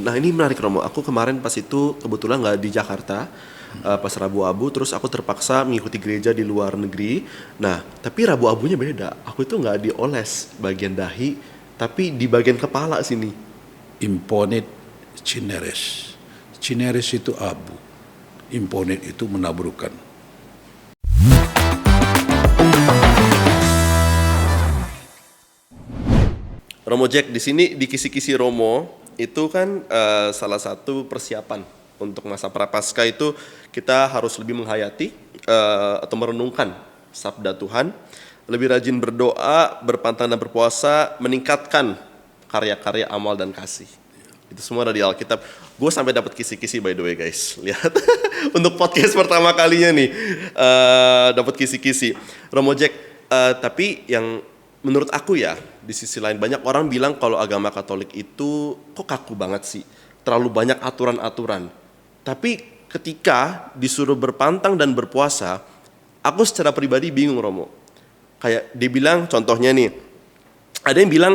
Nah ini menarik Romo, aku kemarin pas itu kebetulan nggak di Jakarta, pas Rabu Abu, terus aku terpaksa mengikuti gereja di luar negeri. Nah tapi Rabu Abunya beda, aku itu nggak dioles bagian dahi, tapi di bagian kepala sini. Imponit cineres. Cineres itu abu, imponit itu menabrukan. Romo Jack, di sini di kisi-kisi Romo itu kan salah satu persiapan untuk masa Prapaskah itu kita harus lebih menghayati atau merenungkan sabda Tuhan, lebih rajin berdoa, berpantang dan berpuasa, meningkatkan karya-karya amal dan kasih. Itu semua ada di Alkitab. Gue sampai dapat kisi-kisi by the way guys. Lihat untuk podcast pertama kalinya nih dapat kisi-kisi. Romo Jack, tapi yang menurut aku ya, di sisi lain banyak orang bilang kalau agama Katolik itu kok kaku banget sih, terlalu banyak aturan-aturan. Tapi ketika disuruh berpantang dan berpuasa, aku secara pribadi bingung Romo. Kayak dia bilang contohnya nih, ada yang bilang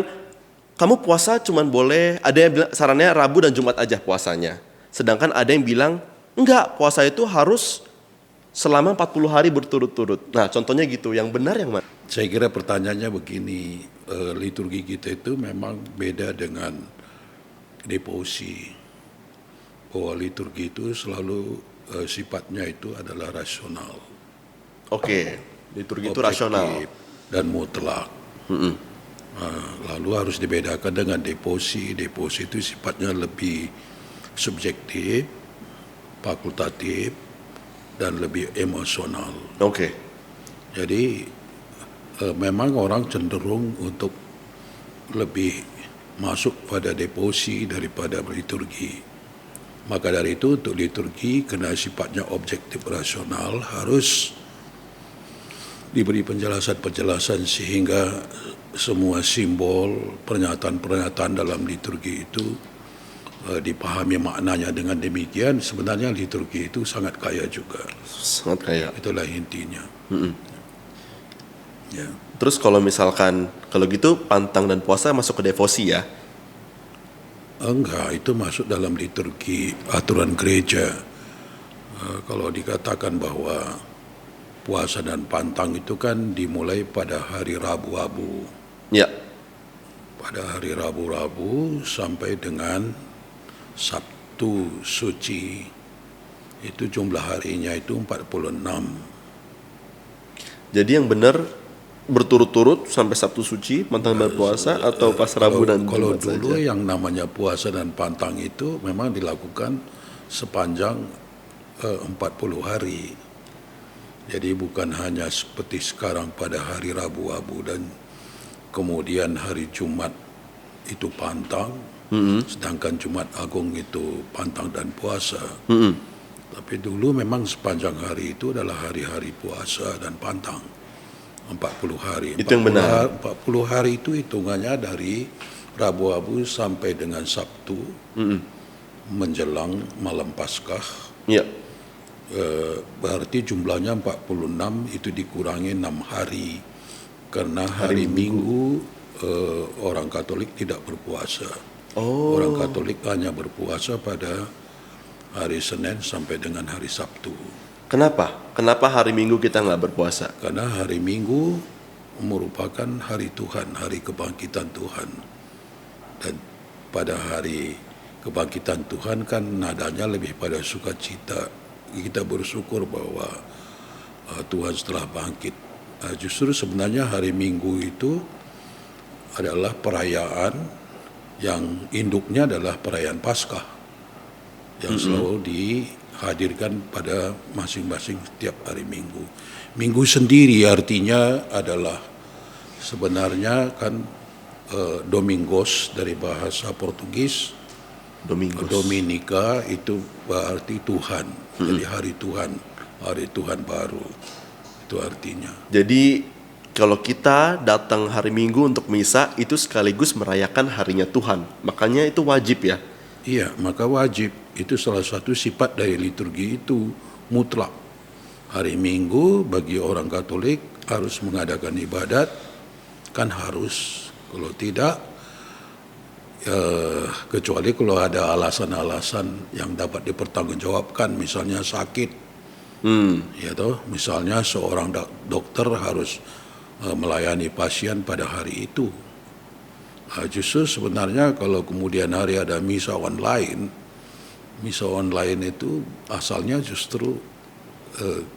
kamu puasa cuman boleh, ada yang bilang sarannya Rabu dan Jumat aja puasanya. Sedangkan ada yang bilang enggak, puasa itu harus selama 40 hari berturut-turut. Nah contohnya gitu, yang benar yang mana? Saya kira pertanyaannya begini, liturgi kita itu memang beda dengan devosi. Bahwa liturgi itu selalu sifatnya itu adalah rasional, Oke, liturgi itu rasional. objektif, dan mutlak. Lalu harus dibedakan dengan devosi. Devosi itu sifatnya lebih subjektif, fakultatif, dan lebih emosional. Oke. Jadi memang orang cenderung untuk lebih masuk pada devosi daripada liturgi. Maka dari itu untuk liturgi karena sifatnya objektif rasional harus diberi penjelasan-penjelasan sehingga semua simbol, pernyataan-pernyataan dalam liturgi itu dipahami maknanya. Dengan demikian sebenarnya liturgi itu sangat kaya juga. Sangat kaya. Itulah intinya. Ya. Terus kalau misalkan, kalau gitu pantang dan puasa masuk ke devosi ya? Enggak, itu masuk dalam liturgi aturan gereja. Kalau dikatakan bahwa puasa dan pantang itu kan dimulai pada hari Rabu Abu. Ya. Pada hari Rabu-Rabu sampai dengan Sabtu Suci. Itu jumlah harinya itu 46. Jadi yang benar berturut-turut sampai Sabtu Suci, pantang dan puasa, atau pas Rabu dan Kalau Jumat dulu saja? yang namanya puasa dan pantang itu memang dilakukan sepanjang 40 hari. Jadi bukan hanya seperti sekarang pada hari Rabu Abu dan kemudian hari Jumat itu pantang, sedangkan Jumat Agung itu pantang dan puasa. Tapi dulu memang sepanjang hari itu adalah hari-hari puasa dan pantang. 40 hari. Itu yang benar. 40 hari itu hitungannya dari Rabu Abu sampai dengan Sabtu menjelang malam Paskah. Ya. Berarti jumlahnya 46 itu dikurangi 6 hari. Karena hari Minggu orang Katolik tidak berpuasa. Oh. Orang Katolik hanya berpuasa pada hari Senin sampai dengan hari Sabtu. Kenapa? Kenapa hari Minggu kita nggak berpuasa? Karena hari Minggu merupakan hari Tuhan, hari kebangkitan Tuhan. Dan pada hari kebangkitan Tuhan kan nadanya lebih pada sukacita. Kita bersyukur bahwa Tuhan setelah bangkit. Justru sebenarnya hari Minggu itu adalah perayaan yang induknya adalah perayaan Paskah yang selalu dihadirkan pada masing-masing setiap hari Minggu. Minggu sendiri artinya adalah sebenarnya kan Domingos dari bahasa Portugis. Domingos. Dominika itu berarti Tuhan. Jadi hari Tuhan baru. Itu artinya. Jadi kalau kita datang hari Minggu untuk misa itu sekaligus merayakan harinya Tuhan. Makanya itu wajib ya. Iya, maka wajib. Itu salah satu sifat dari liturgi itu mutlak. Hari Minggu bagi orang Katolik harus mengadakan ibadat, kan harus. Kalau tidak, kecuali kalau ada alasan-alasan yang dapat dipertanggungjawabkan, misalnya sakit, ya toh, misalnya seorang dokter harus melayani pasien pada hari itu. Justru sebenarnya kalau kemudian hari ada misa online itu asalnya justru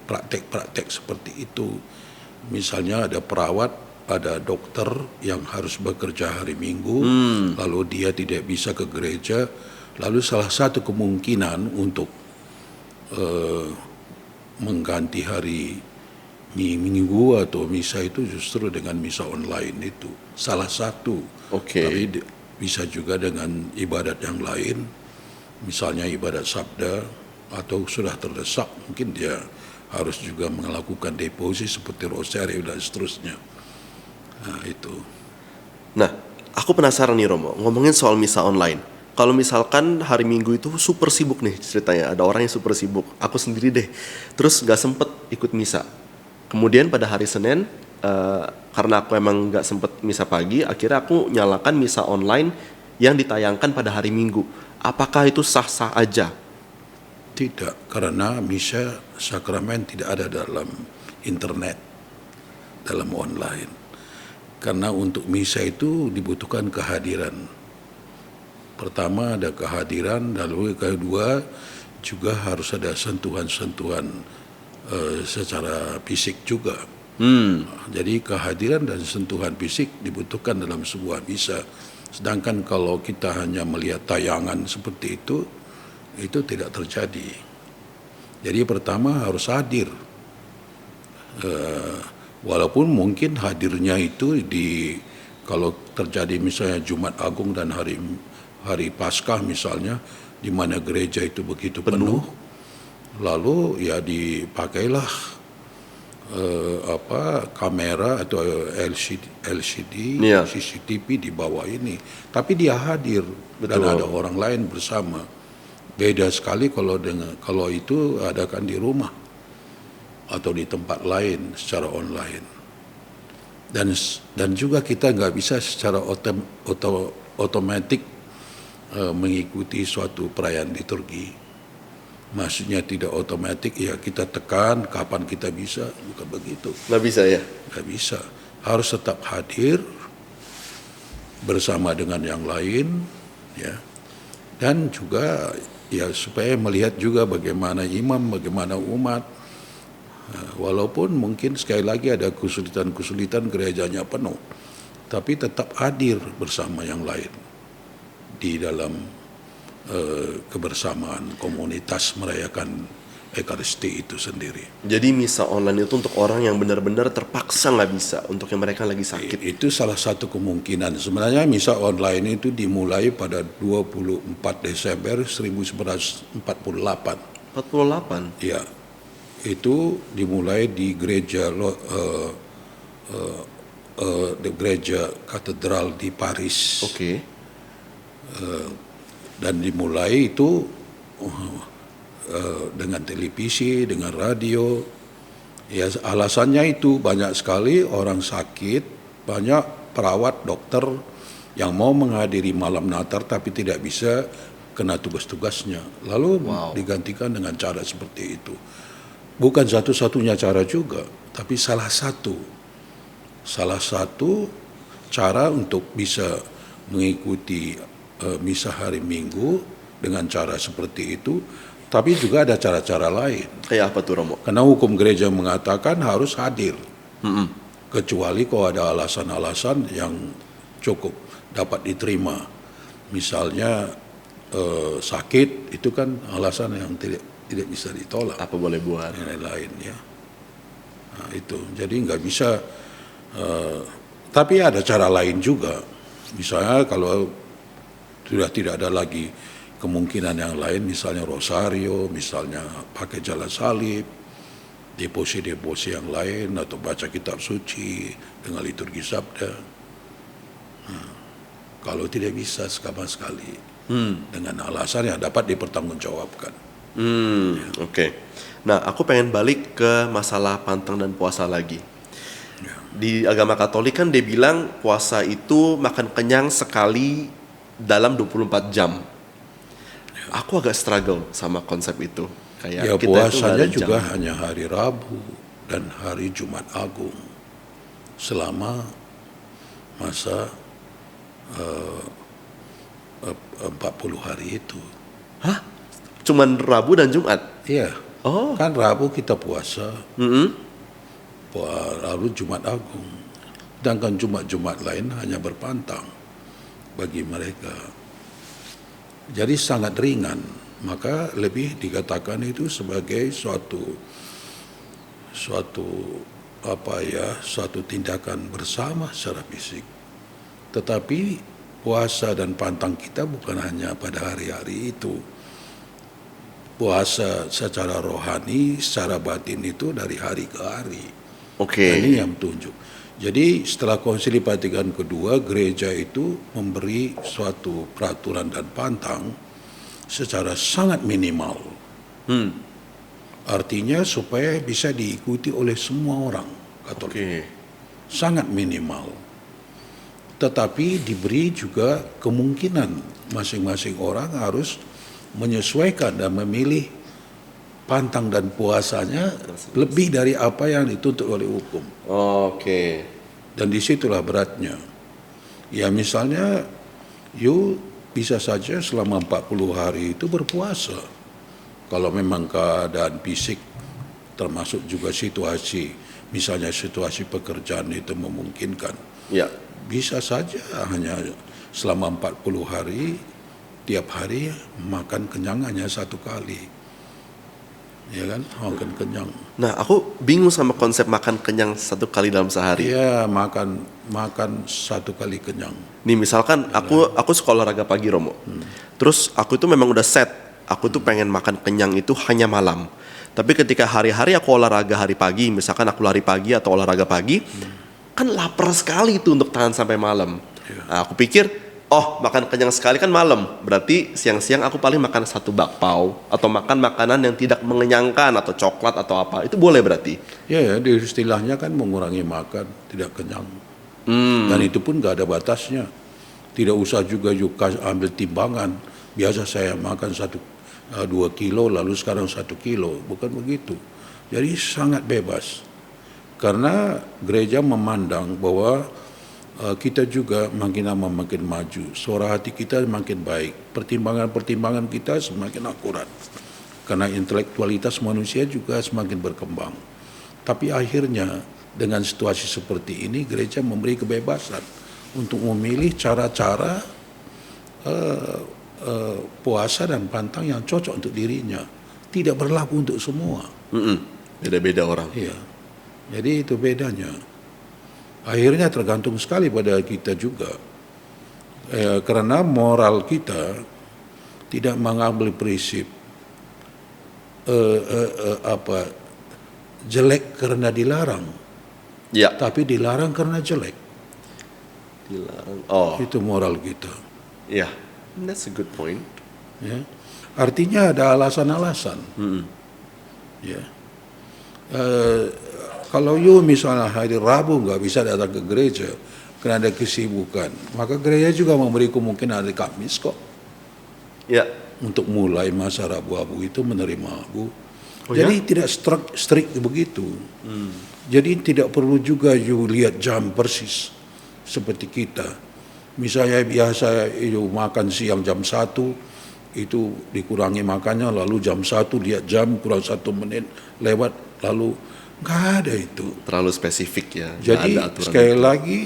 praktek-praktek seperti itu. Misalnya ada perawat, ada dokter yang harus bekerja hari Minggu, lalu dia tidak bisa ke gereja, lalu salah satu kemungkinan untuk mengganti hari Minggu atau misa itu justru dengan misa online itu. Salah satu. Oke. Tapi bisa juga dengan ibadat yang lain, misalnya ibadat sabda, atau sudah terdesak, mungkin dia harus juga melakukan deposi seperti rosario dan seterusnya. Nah, itu. Nah, aku penasaran nih Romo, ngomongin soal misa online. Kalau misalkan hari Minggu itu super sibuk nih ceritanya, ada orang yang super sibuk, aku sendiri deh, terus gak sempet ikut misa. Kemudian pada hari Senin, karena aku emang gak sempet misa pagi, akhirnya aku nyalakan misa online yang ditayangkan pada hari Minggu. Apakah itu sah-sah aja? Tidak, karena misa sakramen tidak ada dalam internet, dalam online. Karena untuk misa itu dibutuhkan kehadiran. Pertama ada kehadiran, lalu kedua juga harus ada sentuhan-sentuhan secara fisik juga. Jadi kehadiran dan sentuhan fisik dibutuhkan dalam sebuah misa. Sedangkan kalau kita hanya melihat tayangan seperti itu tidak terjadi. Jadi pertama harus hadir. Walaupun mungkin hadirnya itu kalau terjadi misalnya Jumat Agung dan hari Paskah misalnya, di mana gereja itu begitu penuh, lalu ya dipakailah kamera atau LCD, CCTV di bawah ini. Tapi dia hadir. Dan ada orang lain bersama. Beda sekali kalau itu adakan di rumah atau di tempat lain secara online. Dan juga kita nggak bisa secara otomatis mengikuti suatu perayaan liturgi. Maksudnya tidak otomatis, ya kita tekan kapan kita bisa, bukan begitu. Nggak bisa ya? Nggak bisa. Harus tetap hadir bersama dengan yang lain, ya. Dan juga ya supaya melihat juga bagaimana imam, bagaimana umat. Walaupun mungkin sekali lagi ada kesulitan-kesulitan, gerejanya penuh, tapi tetap hadir bersama yang lain di dalam kebersamaan komunitas merayakan Ekaristi itu sendiri. Jadi misa online itu untuk orang yang benar-benar terpaksa nggak bisa, untuk yang mereka lagi sakit. Itu salah satu kemungkinan. Sebenarnya misa online itu dimulai pada 24 Desember 1948. 48? Ya, itu dimulai di gereja gereja katedral di Paris. Oke. Dan dimulai itu dengan televisi, dengan radio. Ya, alasannya itu banyak sekali orang sakit, banyak perawat, dokter yang mau menghadiri malam Natal tapi tidak bisa kena tugas-tugasnya. Lalu digantikan dengan cara seperti itu. Bukan satu-satunya cara juga, tapi salah satu cara untuk bisa mengikuti misa hari Minggu dengan cara seperti itu. Tapi juga ada cara-cara lain. Kayak apa tuh Romo? Karena hukum gereja mengatakan harus hadir. Kecuali kalau ada alasan-alasan yang cukup dapat diterima. Misalnya sakit, itu kan alasan yang tidak bisa ditolak. Apa boleh buat? Yang lain ya. Nah, itu. Jadi nggak bisa. Tapi ada cara lain juga. Misalnya kalau sudah tidak ada lagi kemungkinan yang lain, misalnya rosario, misalnya pakai jala salib, deposi yang lain, atau baca kitab suci dengan liturgi sabda. Nah, kalau tidak bisa sama sekali, dengan alasan yang dapat dipertanggungjawabkan. Oke. Nah, aku pengen balik ke masalah pantang dan puasa lagi. Di agama Katolik kan dia bilang puasa itu makan kenyang sekali dalam 24 jam. Aku agak struggle sama konsep itu. Kayak Ya kita itu nggak puasanya ada juga jam. hanya hari Rabu dan hari Jumat Agung selama masa 40 hari itu. Hah? Cuman Rabu dan Jumat? Iya, Oh. kan Rabu kita puasa, Mm-mm. lalu Jumat Agung. Sedangkan Jumat-Jumat lain hanya berpantang bagi mereka. Jadi sangat ringan, maka lebih dikatakan itu sebagai suatu tindakan bersama secara fisik. Tetapi puasa dan pantang kita bukan hanya pada hari-hari itu. Puasa secara rohani, secara batin itu dari hari ke hari. Oke. Ini yang tunjuk. Jadi setelah Konsili Vatikan kedua, gereja itu memberi suatu peraturan dan pantang secara sangat minimal. Artinya supaya bisa diikuti oleh semua orang Katolik. Oke. Sangat minimal. Tetapi diberi juga kemungkinan masing-masing orang harus menyesuaikan dan memilih pantang dan puasanya lebih dari apa yang dituntut oleh hukum. Oke. Dan disitulah beratnya. Ya misalnya, you bisa saja selama 40 hari itu berpuasa. Kalau memang keadaan fisik termasuk juga situasi, misalnya situasi pekerjaan itu memungkinkan. Ya. Bisa saja hanya selama 40 hari, tiap hari makan kenyang hanya satu kali. Ya kan, makan kenyang. Nah, aku bingung sama konsep makan kenyang satu kali dalam sehari. Iya, makan satu kali kenyang. Nih misalkan aku sekolah olahraga pagi, Romo. Terus aku itu memang udah set. Aku tuh pengen makan kenyang itu hanya malam. Tapi ketika hari-hari aku olahraga hari pagi, misalkan aku lari pagi atau olahraga pagi, kan lapar sekali itu untuk tahan sampai malam. Nah, aku pikir, oh makan kenyang sekali kan malam. Berarti siang-siang aku paling makan satu bakpao atau makan makanan yang tidak mengenyangkan atau coklat atau apa. Itu boleh berarti? Ya, di istilahnya kan mengurangi makan, tidak kenyang. Dan itu pun nggak ada batasnya. Tidak usah juga ambil timbangan. Biasa saya makan 2 kilo, lalu sekarang 1 kilo. Bukan begitu. Jadi sangat bebas. Karena gereja memandang bahwa kita juga makin lama makin maju. Suara hati kita makin baik. Pertimbangan-pertimbangan kita semakin akurat. Karena intelektualitas manusia juga semakin berkembang. Tapi akhirnya dengan situasi seperti ini, gereja memberi kebebasan untuk memilih cara-cara puasa dan pantang yang cocok untuk dirinya. Tidak berlaku untuk semua. Beda-beda orang. Iya. Jadi itu bedanya. Akhirnya tergantung sekali pada kita juga. Karena moral kita tidak mengambil prinsip jelek karena dilarang, Ya. tapi dilarang karena jelek. Dilarang. Oh, Itu moral kita. ya. That's a good point. Ya. Artinya ada alasan-alasan. Ya. Kalau you misalnya hari Rabu nggak bisa datang ke gereja karena ada kesibukan, maka gereja juga memberi kemungkinan hari Kamis kok Ya. untuk mulai masa Rabu-Abu itu menerima Abu. Oh, Jadi tidak strict begitu. Jadi tidak perlu juga you lihat jam persis seperti kita. Misalnya biasa you makan siang jam 1, itu dikurangi makannya, lalu jam 1 lihat jam kurang 1 menit lewat, lalu nggak ada itu. Terlalu spesifik ya. Nggak Jadi ada aturan sekali itu. lagi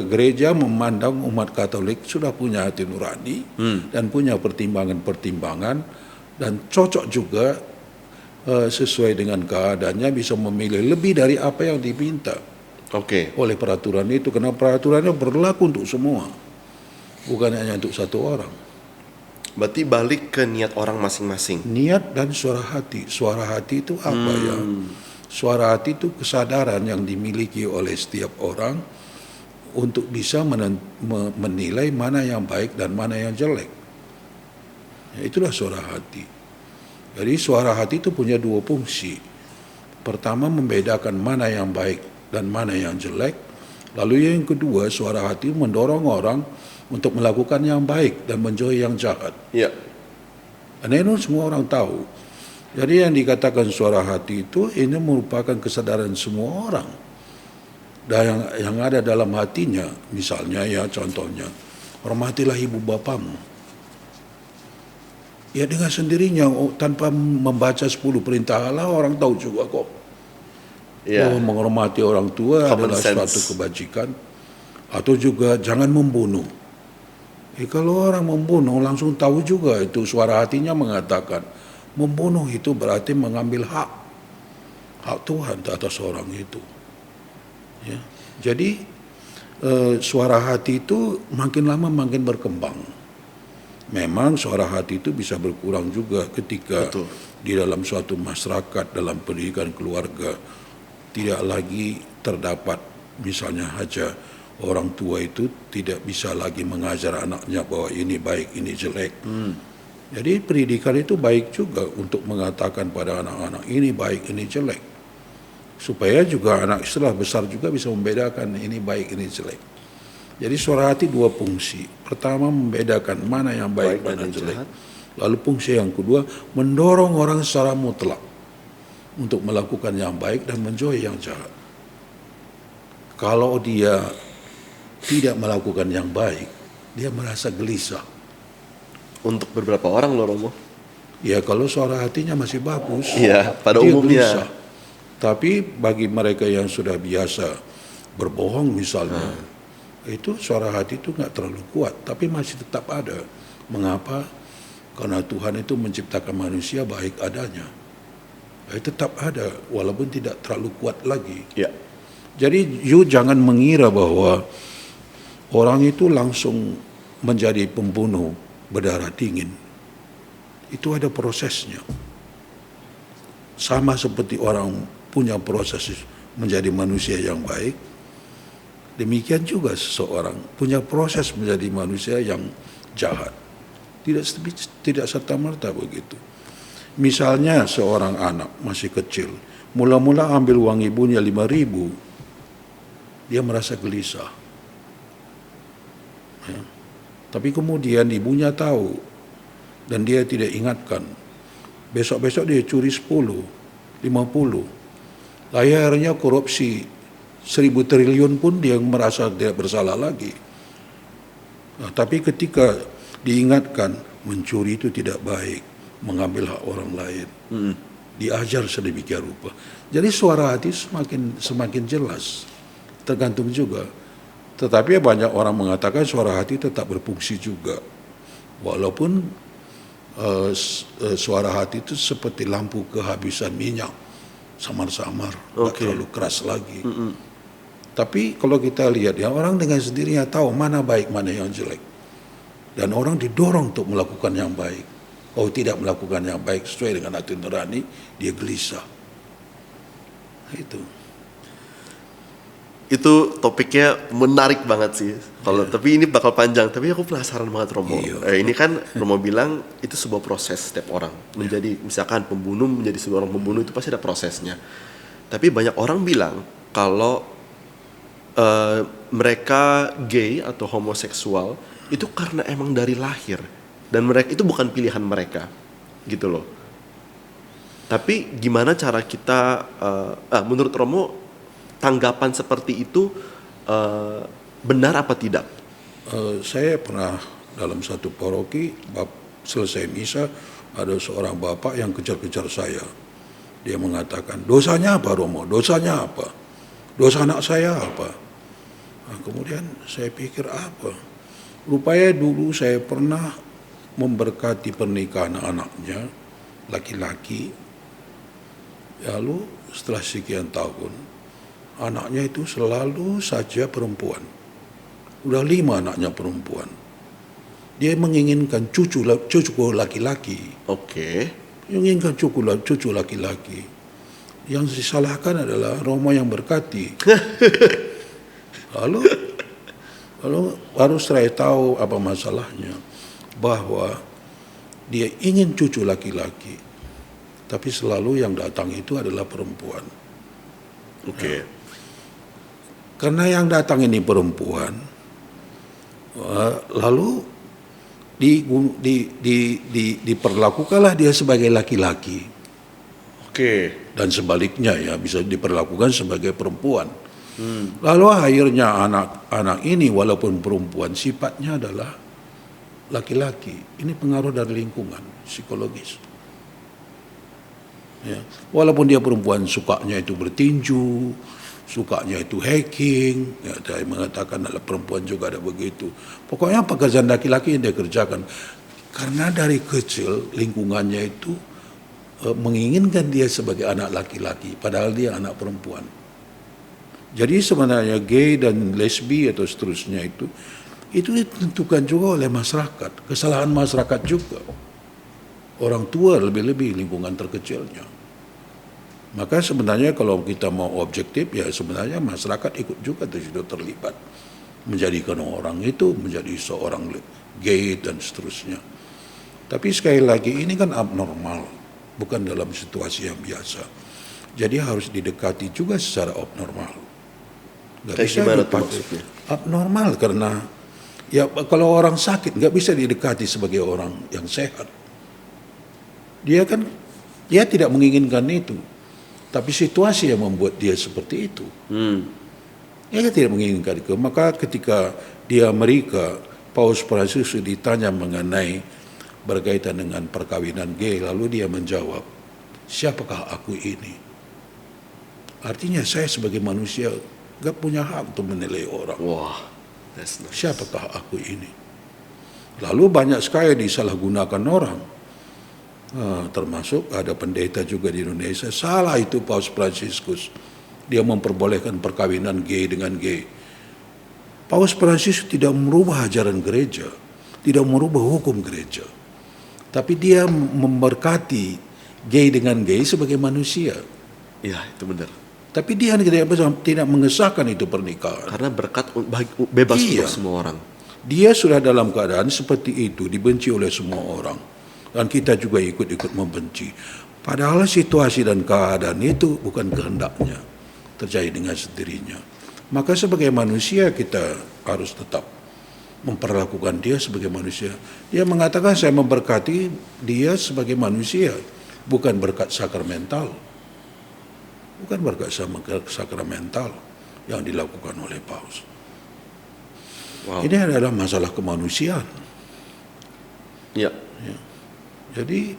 gereja memandang umat Katolik sudah punya hati nurani dan punya pertimbangan-pertimbangan dan cocok juga sesuai dengan keadaannya bisa memilih lebih dari apa yang diminta Oke. oleh peraturan itu, karena peraturannya berlaku untuk semua, bukan hanya untuk satu orang. Berarti balik ke niat orang masing-masing. Niat dan suara hati. Suara hati itu apa ya? Suara hati itu kesadaran yang dimiliki oleh setiap orang untuk bisa menilai mana yang baik dan mana yang jelek. Ya, itulah suara hati. Jadi suara hati itu punya 2 fungsi. Pertama, membedakan mana yang baik dan mana yang jelek. Lalu yang kedua, suara hati mendorong orang untuk melakukan yang baik dan menjauhi yang jahat. Ya. Dan ini semua orang tahu. Jadi yang dikatakan suara hati itu ini merupakan kesadaran semua orang. Dan yang ada dalam hatinya, misalnya ya contohnya, hormatilah ibu bapamu. Ya dengan sendirinya tanpa membaca 10 perintah Allah orang tahu juga kok. Ya. Menghormati orang tua Common adalah sense. suatu kebajikan. Atau juga jangan membunuh. Kalau orang membunuh langsung tahu juga itu suara hatinya mengatakan membunuh itu berarti mengambil hak Tuhan atas orang itu. Ya. Jadi suara hati itu makin lama makin berkembang. Memang suara hati itu bisa berkurang juga ketika Betul. di dalam suatu masyarakat, dalam pendidikan keluarga tidak lagi terdapat misalnya saja orang tua itu tidak bisa lagi mengajar anaknya bahwa ini baik, ini jelek. Jadi pendidikan itu baik juga untuk mengatakan pada anak-anak ini baik, ini jelek. Supaya juga anak setelah besar juga bisa membedakan ini baik, ini jelek. Jadi suara hati dua fungsi. Pertama membedakan mana yang baik, mana yang jelek. Lalu fungsi yang kedua mendorong orang secara mutlak untuk melakukan yang baik dan menjauhi yang jahat. Kalau dia tidak melakukan yang baik, dia merasa gelisah. Untuk beberapa orang loh Romo. Ya kalau suara hatinya masih bagus, Iya, pada dia umumnya. gelisah. Tapi bagi mereka yang sudah biasa berbohong misalnya, itu suara hati itu nggak terlalu kuat, tapi masih tetap ada. Mengapa? Karena Tuhan itu menciptakan manusia baik adanya. Tetap ada, walaupun tidak terlalu kuat lagi. Ya. Jadi you jangan mengira bahwa orang itu langsung menjadi pembunuh berdarah dingin. Itu ada prosesnya. Sama seperti orang punya proses menjadi manusia yang baik, demikian juga seseorang punya proses menjadi manusia yang jahat. Tidak serta-merta begitu. Misalnya seorang anak masih kecil, mula-mula ambil uang ibunya 5.000, dia merasa gelisah. Ya. Tapi kemudian ibunya tahu dan dia tidak ingatkan. Besok-besok dia curi 10, 50. Akhirnya korupsi 1.000 triliun pun dia merasa tidak bersalah lagi. Nah, tapi ketika diingatkan mencuri itu tidak baik, mengambil hak orang lain, diajar sedemikian rupa. Jadi suara hati semakin jelas, tergantung juga. Tetapi banyak orang mengatakan suara hati tetap berfungsi juga, walaupun suara hati itu seperti lampu kehabisan minyak, samar-samar, nggak terlalu keras lagi. Tapi kalau kita lihat ya orang dengan sendirinya tahu mana baik mana yang jelek, dan orang didorong untuk melakukan yang baik. Kalau tidak melakukan yang baik sesuai dengan hati nurani, dia gelisah. Itu topiknya menarik banget sih. Kalau tapi ini bakal panjang. Tapi aku penasaran banget Romo. Ini kan Romo bilang itu sebuah proses setiap orang. Menjadi misalkan pembunuh menjadi seorang pembunuh itu pasti ada prosesnya. Tapi banyak orang bilang kalau mereka gay atau homoseksual itu karena emang dari lahir dan mereka itu bukan pilihan mereka, gitu loh. Tapi gimana cara kita, menurut Romo tanggapan seperti itu benar apa tidak? Saya pernah dalam satu paroki selesai misa ada seorang bapak yang kejar-kejar saya. Dia mengatakan, dosanya apa Romo? Dosanya apa? Dosa anak saya apa? Nah, kemudian saya pikir apa? Rupanya dulu saya pernah memberkati pernikahan anaknya, laki-laki. Lalu setelah sekian tahun, anaknya itu selalu saja perempuan. Udah 5 anaknya perempuan. Dia menginginkan cucu laki-laki. Oke. Menginginkan cucu laki-laki. Yang disalahkan adalah Romo yang berkati. Lalu baru saya tahu apa masalahnya, bahwa dia ingin cucu laki-laki, tapi selalu yang datang itu adalah perempuan. Oke. karena yang datang ini perempuan, lalu diperlakukanlah dia sebagai laki-laki. Oke. Dan sebaliknya ya, bisa diperlakukan sebagai perempuan. Lalu akhirnya anak-anak ini walaupun perempuan sifatnya adalah laki-laki. Ini pengaruh dari lingkungan psikologis. Ya. Walaupun dia perempuan sukanya itu bertinju, sukanya itu hacking, ya, saya mengatakan adalah perempuan juga ada begitu. Pokoknya pekerjaan laki-laki yang dia kerjakan. Karena dari kecil lingkungannya itu menginginkan dia sebagai anak laki-laki, padahal dia anak perempuan. Jadi sebenarnya gay dan lesbi atau seterusnya itu ditentukan juga oleh masyarakat, kesalahan masyarakat juga. Orang tua lebih-lebih lingkungan terkecilnya. Maka sebenarnya kalau kita mau objektif ya sebenarnya masyarakat ikut juga terlibat. Menjadikan orang itu menjadi seorang gay dan seterusnya. Tapi sekali lagi ini kan abnormal, bukan dalam situasi yang biasa. Jadi harus didekati juga secara abnormal. Nggak bisa Gimana tuh maksudnya? abnormal karena ya kalau orang sakit nggak bisa didekati sebagai orang yang sehat. Dia tidak menginginkan itu, tapi situasi yang membuat dia seperti itu. Dia tidak menginginkan itu. Maka ketika di Amerika Paus Franciscus ditanya mengenai berkaitan dengan perkawinan gay, lalu dia menjawab, siapakah aku ini? Artinya saya sebagai manusia gak punya hak untuk menilai orang. Wah, that's nice. Siapakah aku ini? Lalu banyak sekali disalahgunakan orang. Termasuk ada pendeta juga di Indonesia. Salah itu Paus Franciscus. Dia memperbolehkan perkawinan gay dengan gay. Paus Franciscus tidak merubah ajaran gereja, tidak merubah hukum gereja. Tapi dia memberkati gay dengan gay sebagai manusia. Iya, itu benar. Tapi dia tidak mengesahkan itu pernikahan. Karena berkat bebas Iya. untuk semua orang. Dia sudah dalam keadaan seperti itu, dibenci oleh semua orang. Dan kita juga ikut-ikut membenci. Padahal situasi dan keadaan itu bukan kehendaknya. Terjadi dengan sendirinya. Maka sebagai manusia kita harus tetap memperlakukan dia sebagai manusia. Dia mengatakan saya memberkati dia sebagai manusia. Bukan berkat sakramental. Bukan berkat sakramental yang dilakukan oleh Paus. Wow. Ini adalah masalah kemanusiaan. Iya. Jadi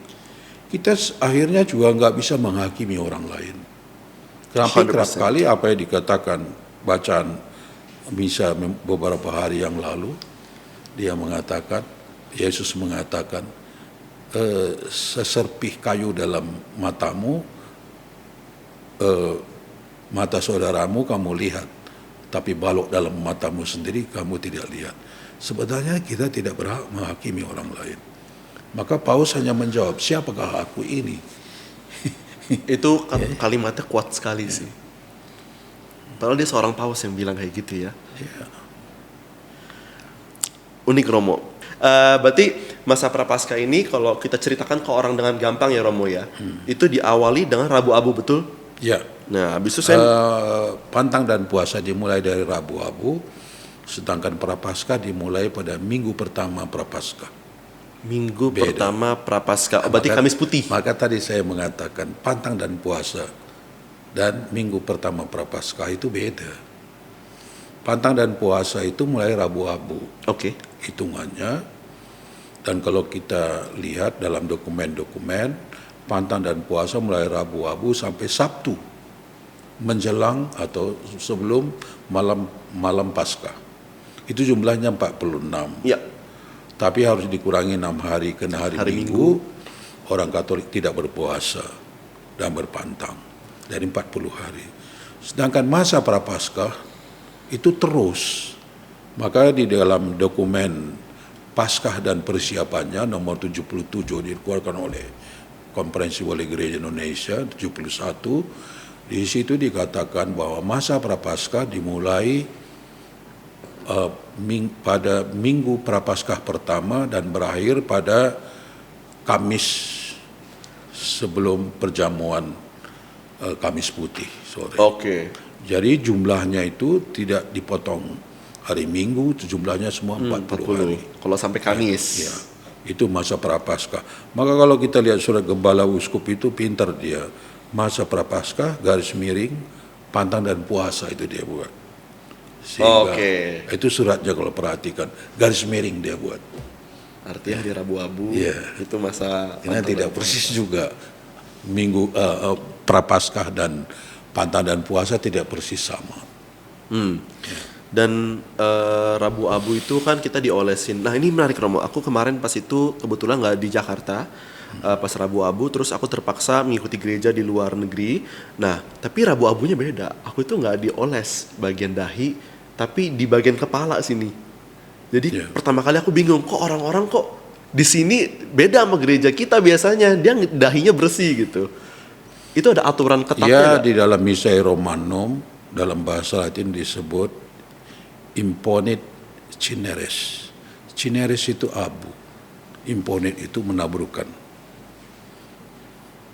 kita akhirnya juga nggak bisa menghakimi orang lain. Tapi kerap 100%. kali apa yang dikatakan bacaan misa beberapa hari yang lalu, dia mengatakan, Yesus mengatakan, seserpih kayu dalam matamu, mata saudaramu kamu lihat, tapi balok dalam matamu sendiri kamu tidak lihat. Sebenarnya kita tidak berhak menghakimi orang lain. Maka Paus hanya menjawab, siapakah aku ini? Itu kalimatnya kuat sekali sih. Padahal dia seorang paus yang bilang kayak gitu ya. Unik Romo. Berarti masa prapaskah ini kalau kita ceritakan ke orang dengan gampang ya Romo ya. Itu diawali dengan Rabu Abu, betul? Ya. Nah, habis itu saya Pantang dan puasa dimulai dari Rabu Abu, sedangkan prapaskah dimulai pada minggu pertama prapaskah. Minggu Beda. pertama prapaskah. Oh, berarti Kamis Putih. Maka tadi saya mengatakan pantang dan puasa dan minggu pertama prapaskah itu beda. Pantang dan puasa itu mulai Rabu Abu Oke. hitungannya. Dan kalau kita lihat dalam dokumen-dokumen, pantang dan puasa mulai Rabu Abu sampai Sabtu menjelang atau sebelum malam Paskah. Itu jumlahnya 46. Ya. Tapi harus dikurangi 6 hari karena hari Minggu orang Katolik tidak berpuasa dan berpantang dari 40 hari. Sedangkan masa prapaskah itu terus. Maka di dalam dokumen Paskah dan persiapannya nomor 77 dikeluarkan oleh Konferensi Wali Gereja Indonesia 71, di situ dikatakan bahwa masa prapaskah dimulai pada minggu prapaskah pertama dan berakhir pada Kamis sebelum perjamuan Kamis Putih sore. Oke. Jadi jumlahnya itu tidak dipotong hari Minggu, jumlahnya semua 40 hari. Kalau sampai Kamis. Ya, itu masa prapaskah. Maka kalau kita lihat surat Gembala Uskup itu pintar dia. Masa prapaskah, garis miring, pantang dan puasa itu dia buat. Sehingga itu suratnya kalau perhatikan, garis miring dia buat. Artinya hari Rabu Abu itu masa Ini tidak persis juga. Minggu prapaskah dan pantang dan puasa tidak persis sama. Dan Rabu Abu itu kan kita diolesin. Nah ini menarik Romo, aku kemarin pas itu kebetulan nggak di Jakarta, pas Rabu Abu, terus aku terpaksa mengikuti gereja di luar negeri. Nah tapi Rabu Abunya beda, aku itu nggak dioles bagian dahi, tapi di bagian kepala sini. Jadi pertama kali aku bingung, kok orang-orang kok di sini beda sama gereja kita biasanya, dia dahinya bersih gitu. Itu ada aturan ketatnya. Ya, di dalam Missae Romanum dalam bahasa Latin disebut imponit cineres. Cineres itu abu, imponit itu menaburkan.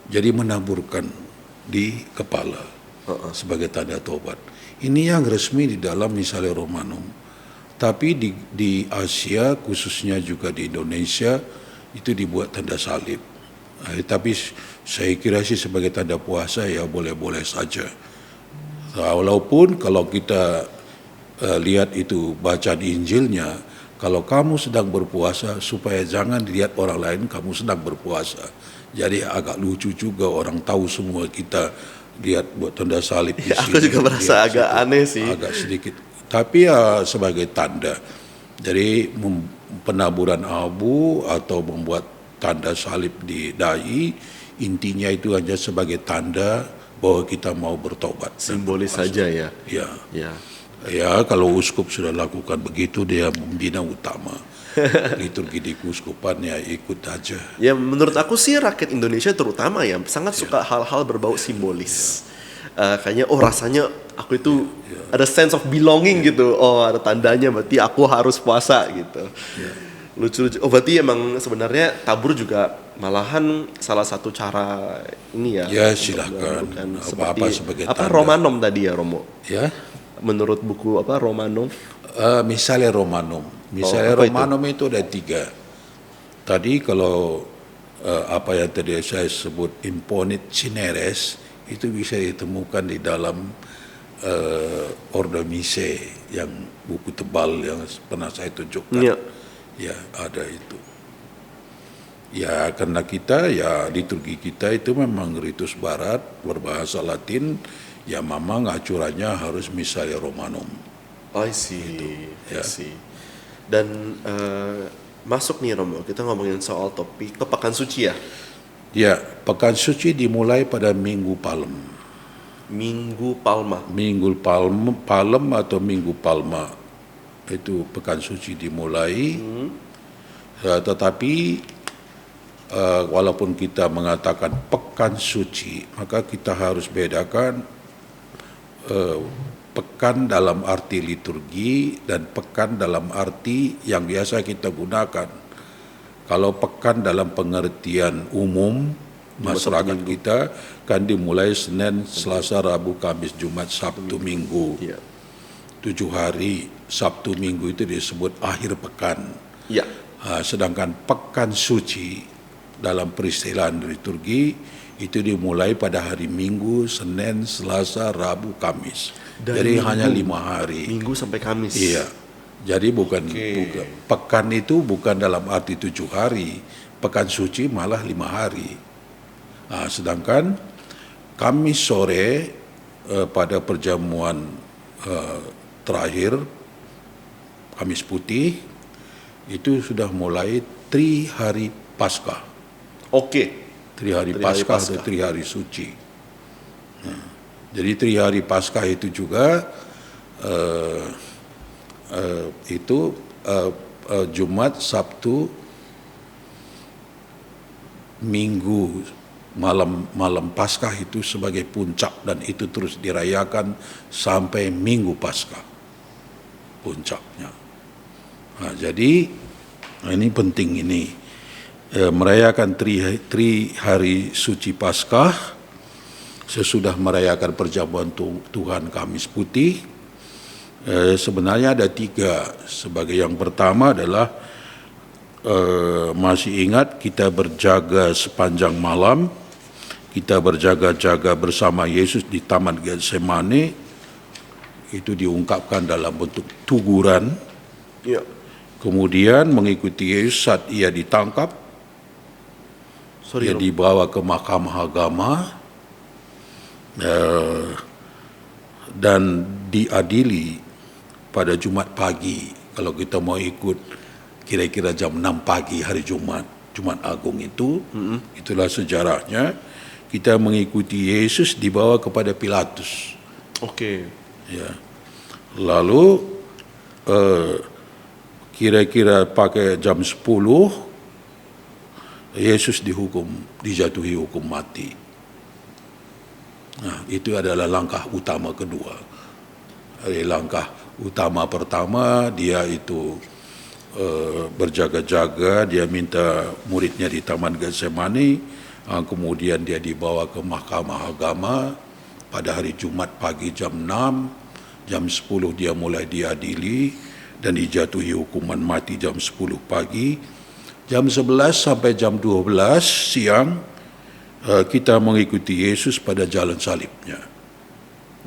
Jadi menaburkan di kepala sebagai tanda tobat. Ini yang resmi di dalam Missae Romanum. Tapi di Asia, khususnya juga di Indonesia, itu dibuat tanda salib. Tapi saya kira sih sebagai tanda puasa ya boleh-boleh saja. Walaupun kalau kita lihat itu bacaan Injilnya, kalau kamu sedang berpuasa supaya jangan dilihat orang lain kamu sedang berpuasa. Jadi agak lucu juga orang tahu semua kita lihat buat tanda salib di sini. Aku juga merasa agak aneh sih. Agak sedikit. Tapi ya sebagai tanda. Jadi penaburan abu atau membuat tanda salib di dahi, intinya itu hanya sebagai tanda bahwa kita mau bertobat. Simbolis saja ya. Ya, kalau uskup sudah lakukan begitu, dia pembina utama. Liturgi di keuskupan ya ikut aja. Ya menurut aku sih rakyat Indonesia terutama ya sangat suka hal-hal berbau simbolis. Kayaknya rasanya aku itu ada sense of belonging gitu. Oh ada tandanya berarti aku harus puasa gitu. Lucu-lucu. Oh berarti emang sebenarnya tabur juga malahan salah satu cara ini ya. Ya silakan. Apa-apa sebagai tanda. Romanom tadi ya Romo. Ya. Menurut buku Romanom. Misalnya Romanum. Misalnya Romanum itu ada 3. Tadi kalau apa yang tadi saya sebut imponit cineres itu bisa ditemukan di dalam Ordo Missae yang buku tebal yang pernah saya tunjukkan. Ya ada itu. Ya karena kita ya liturgi kita itu memang ritus Barat berbahasa Latin, ya memang acurannya harus misalnya Romanum. I see. Dan masuk nih Romo, kita ngomongin soal topik Pekan Suci ya. Ya, Pekan Suci dimulai pada Minggu Palem. Minggu Palma. Minggu Palem atau Minggu Palma itu Pekan Suci dimulai. Tetapi walaupun kita mengatakan Pekan Suci, maka kita harus bedakan pekan dalam arti liturgi dan pekan dalam arti yang biasa kita gunakan. Kalau pekan dalam pengertian umum masyarakat kita kan dimulai Senin, Selasa, Rabu, Kamis, Jumat, Sabtu, Minggu. 7 hari Sabtu Minggu itu disebut akhir pekan. Sedangkan pekan suci dalam peristilahan liturgi itu dimulai pada hari Minggu, Senin, Selasa, Rabu, Kamis. Jadi hanya 5 hari. Minggu sampai Kamis. Iya. Jadi bukan pekan itu bukan dalam arti 7 hari. Pekan suci malah 5 hari. Sedangkan Kamis sore pada perjamuan terakhir Kamis Putih itu sudah mulai Tri Hari Paskah. Tri Hari Paskah atau Tri Hari Suci. Jadi Tri Hari Paskah itu juga Jumat, Sabtu, Minggu, malam Paskah itu sebagai puncak dan itu terus dirayakan sampai Minggu Paskah puncaknya. Jadi ini penting merayakan Tri Hari Suci Paskah sesudah merayakan perjamuan Tuhan Kamis Putih, sebenarnya ada 3. Sebagai yang pertama adalah masih ingat kita berjaga sepanjang malam, kita berjaga-jaga bersama Yesus di Taman Getsemane, itu diungkapkan dalam bentuk tuguran. Ya. Kemudian mengikuti Yesus saat ia ditangkap, ia dibawa ke Mahkamah Agama dan diadili pada Jumat pagi. Kalau kita mau ikut kira-kira jam 6 pagi hari Jumat Agung itu, itulah sejarahnya. Kita mengikuti Yesus dibawa kepada Pilatus. Oke. Ya. Lalu kira-kira pakai jam 10 Yesus dijatuhi hukum mati. Nah, itu adalah langkah utama kedua. Langkah utama pertama dia itu berjaga-jaga, dia minta muridnya di Taman Getsemani, kemudian dia dibawa ke Mahkamah Agama pada hari Jumat pagi jam 6, jam 10 dia mulai diadili dan dijatuhi hukuman mati jam 10 pagi. Jam 11 sampai jam 12 siang kita mengikuti Yesus pada jalan salibnya.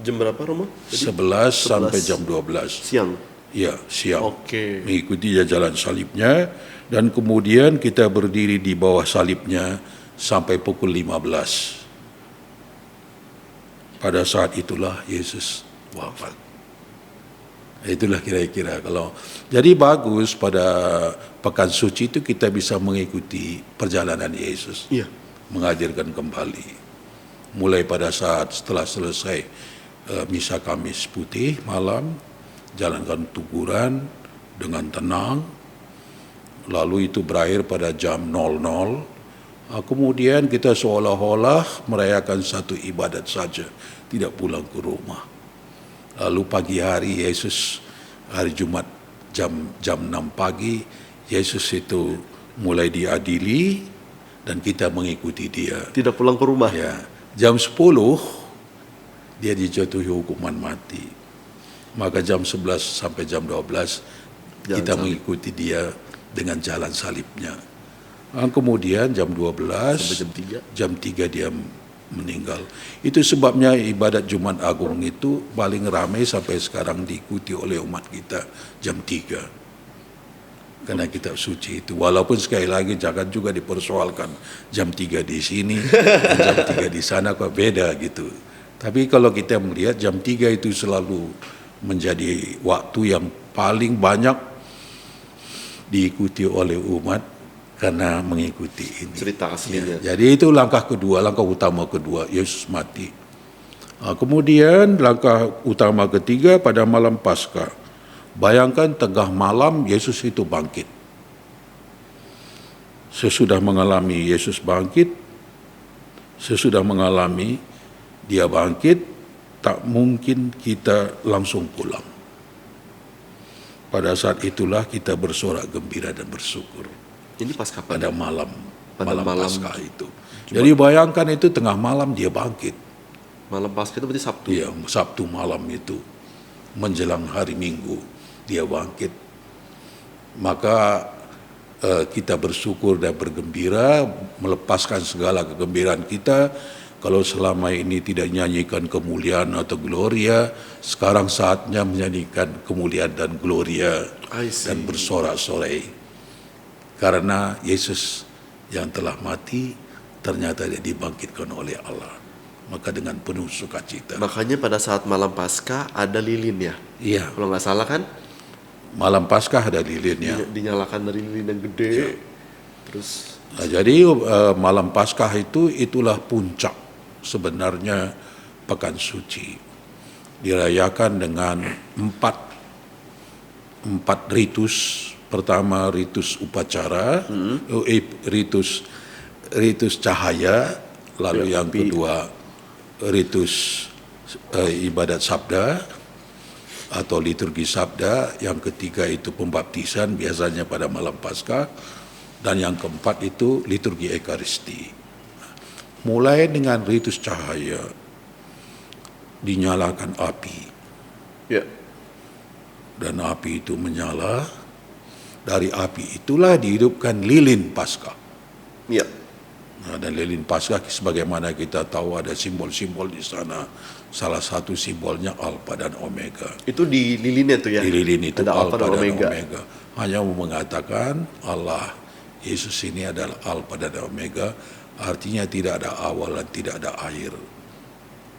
Jam berapa, Romo? 11 sampai jam 12 siang. Ya, siang. Oke. Mengikuti jalan salibnya, dan kemudian kita berdiri di bawah salibnya sampai pukul 15. Pada saat itulah Yesus wafat. Itulah kira-kira kalau. Jadi bagus pada Pekan Suci itu kita bisa mengikuti perjalanan Yesus. Iya. Menghadirkan kembali. Mulai pada saat setelah selesai misa Kamis Putih malam, jalankan tuguran dengan tenang, lalu itu berakhir pada jam 00. Kemudian kita seolah-olah merayakan satu ibadat saja, tidak pulang ke rumah. Lalu pagi hari Yesus, hari Jumat jam 6 pagi, Yesus itu mulai diadili dan kita mengikuti dia. Tidak pulang ke rumah. Ya, jam 10 dia dijatuhi hukuman mati. Maka jam 11 sampai jam 12 kita mengikuti dia dengan jalan salibnya. Kemudian jam 12 sampai jam 3 dia meninggal. Itu sebabnya ibadat Jumat Agung itu paling ramai sampai sekarang diikuti oleh umat kita jam 3. Karena kitab suci itu, walaupun sekali lagi jangan juga dipersoalkan jam 3 di sini dan jam 3 di sana kok beda gitu. Tapi kalau kita melihat jam 3 itu selalu menjadi waktu yang paling banyak diikuti oleh umat karena mengikuti ini. Cerita aslinya. Ya, jadi itu langkah utama kedua, Yesus mati. Kemudian langkah utama ketiga pada malam Paskah. Bayangkan tengah malam Yesus itu bangkit. Sesudah mengalami Yesus bangkit, dia bangkit, tak mungkin kita langsung pulang. Pada saat itulah kita bersorak gembira dan bersyukur. Ini pas kapan? Pada malam Paskah itu. Jadi bayangkan itu tengah malam dia bangkit. Malam Paskah itu berarti Sabtu? Iya, Sabtu malam itu. Menjelang hari Minggu dia bangkit. Maka kita bersyukur dan bergembira, melepaskan segala kegembiraan kita. Kalau selama ini tidak nyanyikan kemuliaan atau gloria, sekarang saatnya menyanyikan kemuliaan dan gloria dan bersorak-sorai. Karena Yesus yang telah mati ternyata dia dibangkitkan oleh Allah. Maka dengan penuh sukacita. Makanya pada saat malam Paskah ada lilin ya? Iya. Kalau nggak salah kan? Malam Paskah ada lilinnya. Dinyalakan dari lilin yang gede. Ya. Terus. Nah, jadi malam Paskah itulah puncak sebenarnya Pekan Suci. Dirayakan dengan empat ritus. Pertama ritus upacara, ritus cahaya, lalu yang kedua ritus ibadat sabda atau liturgi sabda, yang ketiga itu pembaptisan biasanya pada malam Paskah, dan yang keempat itu liturgi Ekaristi. Mulai dengan ritus cahaya, dinyalakan api. Ya. Dan api itu menyala, dari api itulah dihidupkan lilin Paskah. Ya. Nah, dan lilin Paskah sebagaimana kita tahu ada simbol-simbol di sana. Salah satu simbolnya Alfa dan Omega. Itu di lilinnya tuh ya. Di lilin itu ada Alfa dan Omega. Omega. Hanya mengatakan Allah, Yesus ini adalah Alfa dan Omega, artinya tidak ada awal dan tidak ada akhir.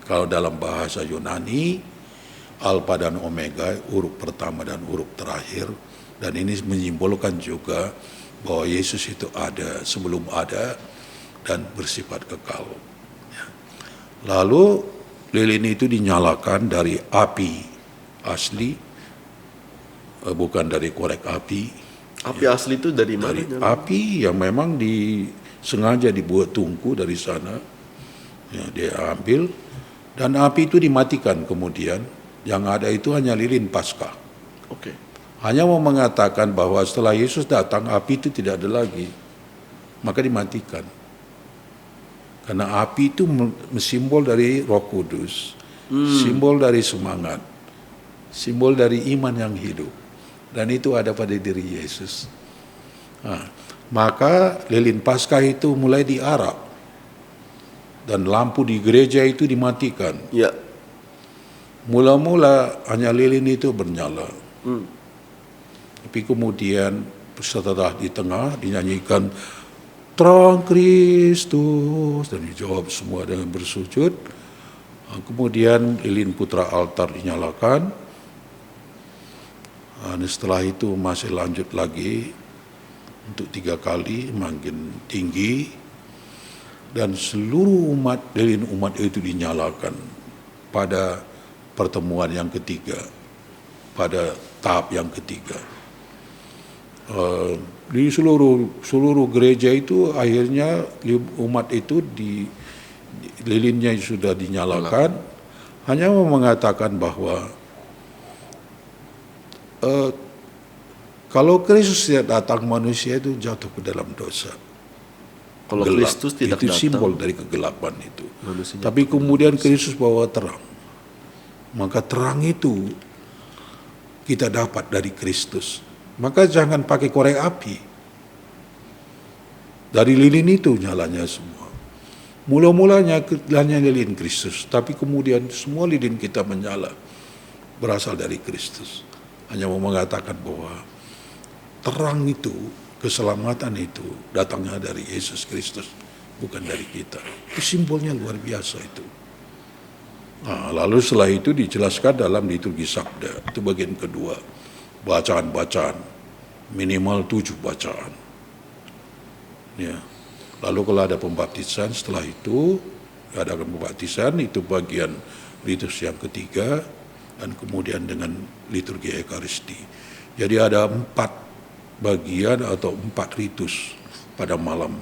Kalau dalam bahasa Yunani, Alfa dan Omega, huruf pertama dan huruf terakhir, dan ini menyimbolkan juga bahwa Yesus itu ada sebelum ada dan bersifat kekal. Lalu lilin itu dinyalakan dari api asli, bukan dari korek api. Api asli itu dari mana? Dari api yang memang sengaja dibuat tungku dari sana, ya, dia ambil, dan api itu dimatikan kemudian. Yang ada itu hanya lilin Paskah. Oke. Hanya mau mengatakan bahwa setelah Yesus datang, api itu tidak ada lagi, maka dimatikan. Karena api itu simbol dari Roh Kudus, simbol dari semangat, simbol dari iman yang hidup, dan itu ada pada diri Yesus. Nah, maka lilin Paskah itu mulai diarak, dan lampu di gereja itu dimatikan. Ya. Mula-mula hanya lilin itu bernyala. Tapi kemudian setelah di tengah dinyanyikan terang Kristus, dan dijawab semua dengan bersujud. Kemudian lilin putra altar dinyalakan. Dan setelah itu masih lanjut lagi untuk 3 kali, makin tinggi, dan seluruh lilin umat itu dinyalakan pada pertemuan yang ketiga, pada tahap yang ketiga. Di seluruh gereja itu akhirnya umat itu lilinnya sudah dinyalakan. Hanya mau mengatakan bahwa kalau Kristus tidak datang, manusia itu jatuh ke dalam dosa. Kalau Gelap. Kristus tidak itu datang, simbol dari kegelapan itu. manusia Tapi kemudian Kristus bawa terang. Maka terang itu kita dapat dari Kristus. Maka jangan pakai korek api. Dari lilin itu nyalanya semua. Mula-mulanya hanya lilin Kristus, tapi kemudian semua lilin kita menyala berasal dari Kristus. Hanya mau mengatakan bahwa terang itu, keselamatan itu datangnya dari Yesus Kristus, bukan dari kita. Itu simbolnya luar biasa itu. Nah, lalu setelah itu dijelaskan dalam liturgi sabda, itu bagian kedua, bacaan-bacaan, minimal 7 bacaan. Ya. Lalu kalau ada pembaptisan, setelah itu ada pembaptisan, itu bagian liturgi yang ketiga, dan kemudian dengan liturgi Ekaristi. Jadi ada 4 bagian atau 4 ritus pada malam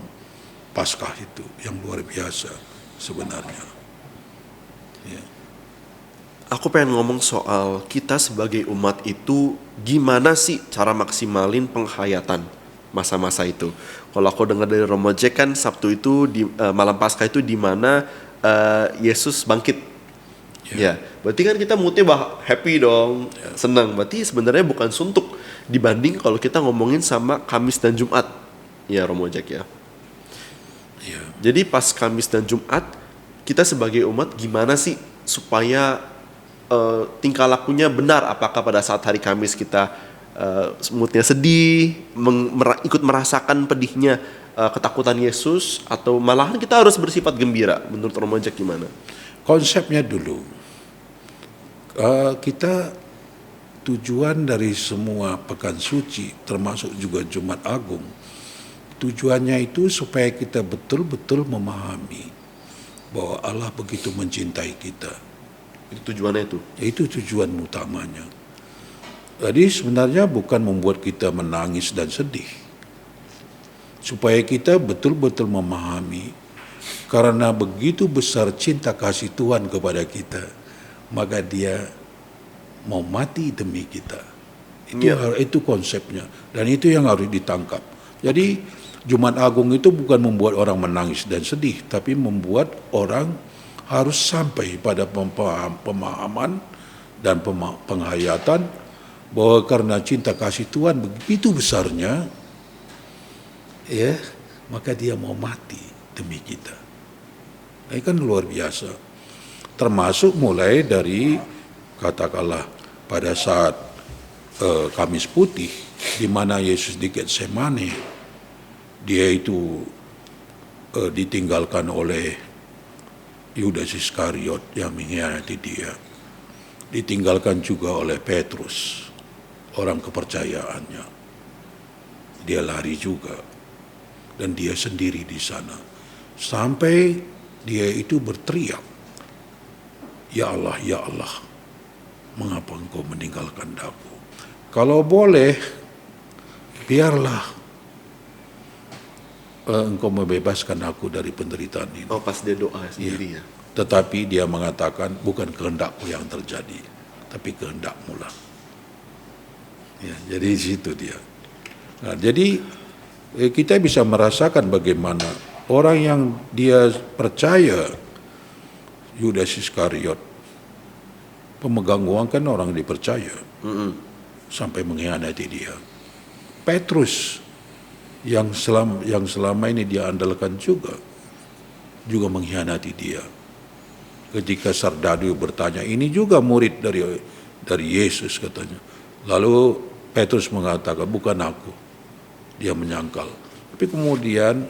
Paskah itu, yang luar biasa sebenarnya. Ya. Aku pengen ngomong soal kita sebagai umat itu gimana sih cara maksimalin penghayatan masa-masa itu. Kalau aku dengar dari Romo Jack kan Sabtu itu di malam Paskah itu di mana Yesus bangkit. Ya, berarti kan kita moodnya happy dong, senang. Berarti sebenarnya bukan suntuk dibanding kalau kita ngomongin sama Kamis dan Jumat. Ya, Romo Jack ya. Ya. Jadi pas Kamis dan Jumat kita sebagai umat gimana sih supaya tingkah lakunya benar? Apakah pada saat hari Kamis kita moodnya sedih, ikut merasakan pedihnya ketakutan Yesus, atau malahan kita harus bersifat gembira? Menurut Romo Jack gimana? Konsepnya dulu, kita tujuan dari semua pekan suci, termasuk juga Jumat Agung, tujuannya itu supaya kita betul-betul memahami bahwa Allah begitu mencintai kita. Itu tujuannya itu. Itu tujuan utamanya. Jadi sebenarnya bukan membuat kita menangis dan sedih, supaya kita betul-betul memahami, karena begitu besar cinta kasih Tuhan kepada kita, maka Dia mau mati demi kita. Itu konsepnya, dan itu yang harus ditangkap. Jadi Jumat Agung itu bukan membuat orang menangis dan sedih, tapi membuat orang harus sampai pada pemahaman dan penghayatan bahwa karena cinta kasih Tuhan begitu besarnya, ya, maka dia mau mati demi kita. Ini kan luar biasa. Termasuk mulai dari katakanlah pada saat Kamis Putih, di mana Yesus di Getsemani, dia itu ditinggalkan oleh Yudas Iskariot yang mengkhianati dia. Ditinggalkan juga oleh Petrus, orang kepercayaannya. Dia lari juga. Dan dia sendiri di sana. Sampai dia itu berteriak, "Ya Allah, ya Allah, mengapa engkau meninggalkan aku? Kalau boleh, biarlah engkau membebaskan aku dari penderitaan ini." Oh, pas dia doa sendiri ya. Tetapi dia mengatakan, bukan kehendakku yang terjadi, tapi kehendakmu lah. Ya, jadi di situ dia. Nah, jadi kita bisa merasakan bagaimana orang yang dia percaya, Yudas Iskariot, pemegang uang kan orang dipercaya, sampai mengkhianati dia. Petrus yang selama ini dia andalkan juga mengkhianati dia. Ketika Sardadu bertanya, ini juga murid dari Yesus katanya. Lalu Petrus mengatakan, bukan aku. Dia menyangkal. Tapi kemudian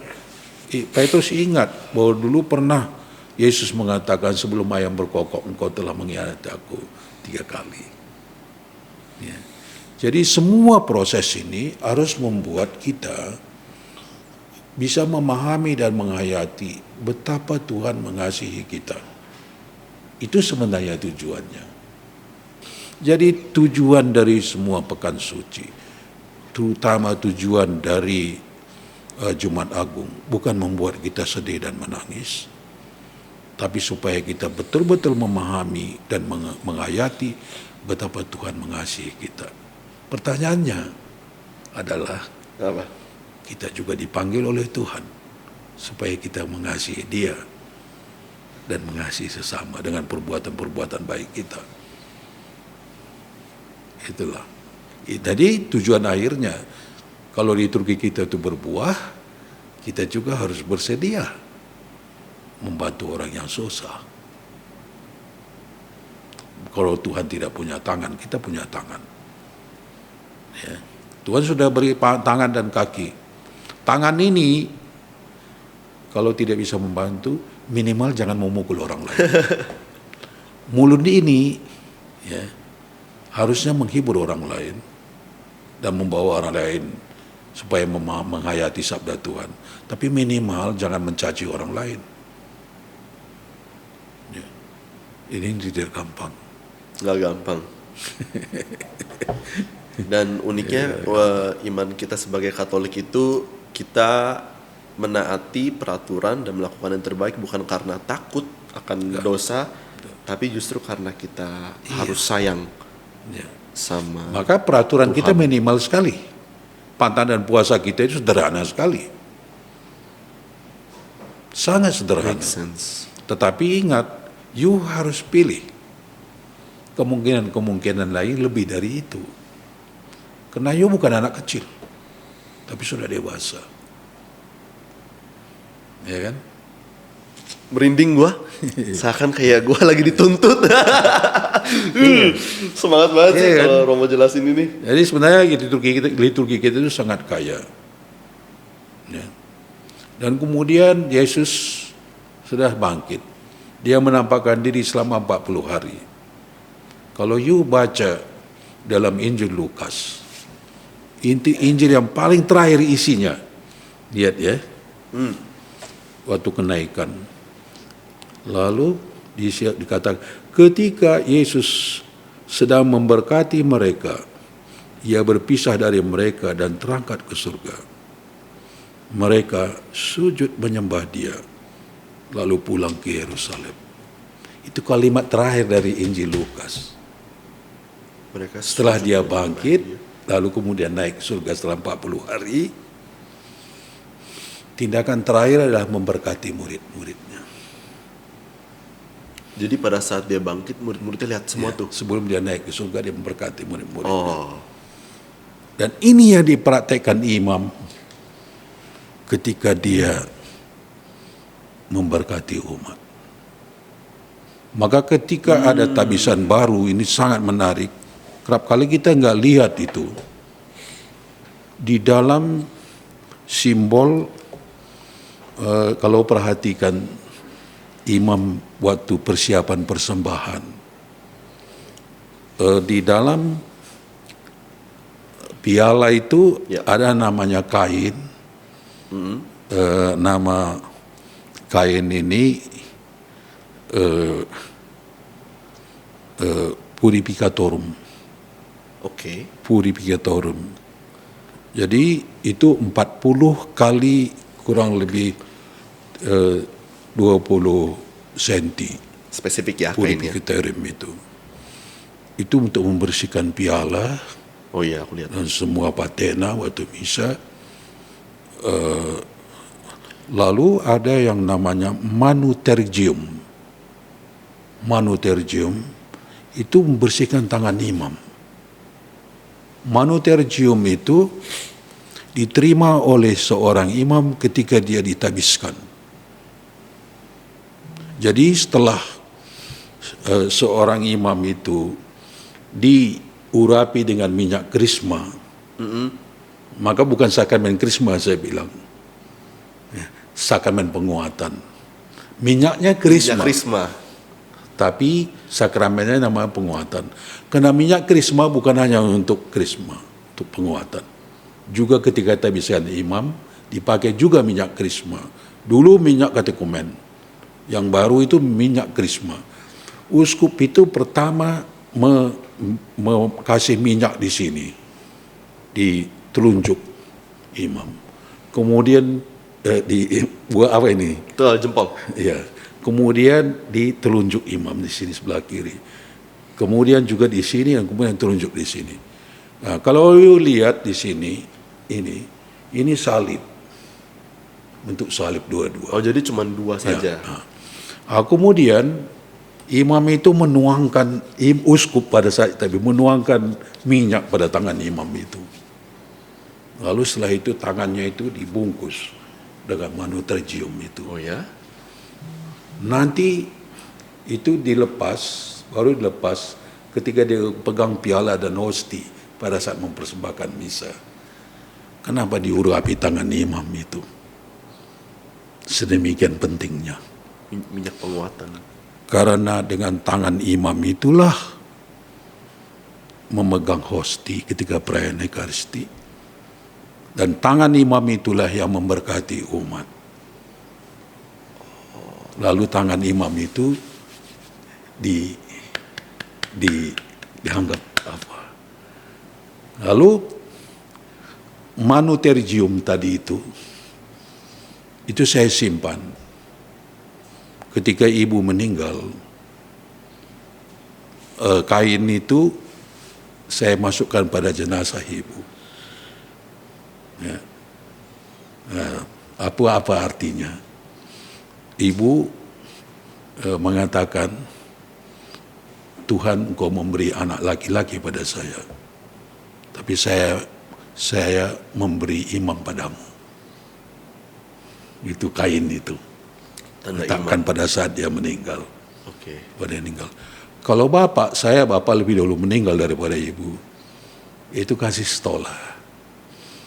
Petrus ingat bahwa dulu pernah Yesus mengatakan, sebelum ayam berkokok engkau telah mengkhianati aku 3 kali. Ya. Jadi semua proses ini harus membuat kita bisa memahami dan menghayati betapa Tuhan mengasihi kita. Itu sebenarnya tujuannya. Jadi tujuan dari semua pekan suci, terutama tujuan dari Jumat Agung, bukan membuat kita sedih dan menangis, tapi supaya kita betul-betul memahami dan menghayati betapa Tuhan mengasihi kita. Pertanyaannya adalah, Apa? kita juga dipanggil oleh Tuhan supaya kita mengasihi Dia dan mengasihi sesama dengan perbuatan-perbuatan baik kita. Itulah. Jadi tujuan akhirnya, kalau liturgi kita itu berbuah, kita juga harus bersedia membantu orang yang susah. Kalau Tuhan tidak punya tangan, kita punya tangan. Ya. Tuhan sudah beri tangan dan kaki. Tangan ini, kalau tidak bisa membantu, minimal jangan memukul orang lain. Mulut ini, ya, harusnya menghibur orang lain dan membawa orang lain supaya menghayati sabda Tuhan. Tapi minimal jangan mencaci orang lain. Ya. Ini tidak gampang. Nggak gampang. Dan uniknya iman kita sebagai Katolik itu, kita menaati peraturan dan melakukan yang terbaik bukan karena takut akan dosa, tapi justru karena kita harus sayang sama. Maka peraturan Tuhan. kita minimal sekali. Pantang dan puasa kita itu sederhana sekali. Sangat sederhana. Make sense. Tetapi ingat, you harus pilih. Kemungkinan-kemungkinan lain lebih dari itu. Karena you bukan anak kecil, tapi sudah dewasa. Ya kan? Merinding gua, seakan kayak gua lagi dituntut. Semangat banget sih Iya kan? kalau Romo jelasin ini. Jadi sebenarnya liturgi kita itu sangat kaya. Ya. Dan kemudian Yesus sudah bangkit. Dia menampakkan diri selama 40 hari. Kalau you baca dalam Injil Lukas, Injil yang paling terakhir isinya, lihat ya, waktu kenaikan. Lalu dikatakan, ketika Yesus sedang memberkati mereka, ia berpisah dari mereka dan terangkat ke surga. Mereka sujud menyembah dia, lalu pulang ke Yerusalem. Itu kalimat terakhir dari Injil Lukas. Mereka Setelah sujud dia menyembah bangkit, dia. lalu kemudian naik ke surga setelah 40 hari, tindakan terakhir adalah memberkati murid-muridnya. Jadi pada saat dia bangkit, murid-muridnya lihat semua tuh. Sebelum dia naik ke surga, dia memberkati murid-murid. Oh, Dan ini yang dipraktekkan imam ketika dia memberkati umat. Maka ketika ada tabisan baru, ini sangat menarik. Kerap kali kita nggak lihat itu. Di dalam simbol, kalau perhatikan imam waktu persiapan persembahan, di dalam piala itu ada namanya kain. Nama kain ini purificatorum. oke. Purificatorum. Jadi itu 40 kali kurang lebih 20 senti. Spesifik ya kainnya. Purificatorum itu. Itu untuk membersihkan piala Oh iya, aku lihat. dan semua patena waktu misa. Lalu ada yang namanya manutergium. Manutergium itu membersihkan tangan imam. Manutergium itu diterima oleh seorang imam ketika dia ditabiskan. Jadi setelah seorang imam itu diurapi dengan minyak krisma, maka bukan sakramen krisma saya bilang, sakramen penguatan. Minyaknya krisma. Minyak krisma. Tapi sakramennya nama penguatan. Karena minyak krisma bukan hanya untuk krisma, untuk penguatan. Juga ketika tabisan imam, dipakai juga minyak krisma. Dulu minyak katekumen, yang baru itu minyak krisma. Uskup itu pertama kasih minyak di sini, di telunjuk imam. Kemudian buat apa ini? Tuh, jempol. Ya. Kemudian di telunjuk imam di sini sebelah kiri. Kemudian juga di sini dan kemudian telunjuk di sini. Nah, kalau you lihat di sini, ini salib. Bentuk salib dua-dua. Oh, jadi cuma dua saja. Kemudian imam itu menuangkan, uskup pada saat tapi menuangkan minyak pada tangan imam itu. Lalu setelah itu tangannya itu dibungkus dengan manutergium itu. Oh ya? Nanti itu dilepas, baru dilepas ketika dia pegang piala dan hosti pada saat mempersembahkan misa. Kenapa diurapi tangan imam itu? Sedemikian pentingnya. Minyak penguatan. Karena dengan tangan imam itulah memegang hosti ketika perayaan Ekaristi. Dan tangan imam itulah yang memberkati umat. Lalu tangan imam itu dianggap apa? Lalu manutergium tadi itu saya simpan. Ketika ibu meninggal, kain itu saya masukkan pada jenazah ibu. Ya. Nah, apa artinya? Ibu mengatakan, Tuhan, Engkau memberi anak laki-laki pada saya, tapi saya memberi imam padamu. Itu kain itu. Tanda Letakkan imam. pada saat dia meninggal. Oke. Pada meninggal. Kalau bapak lebih dulu meninggal daripada ibu. Itu kasih stola.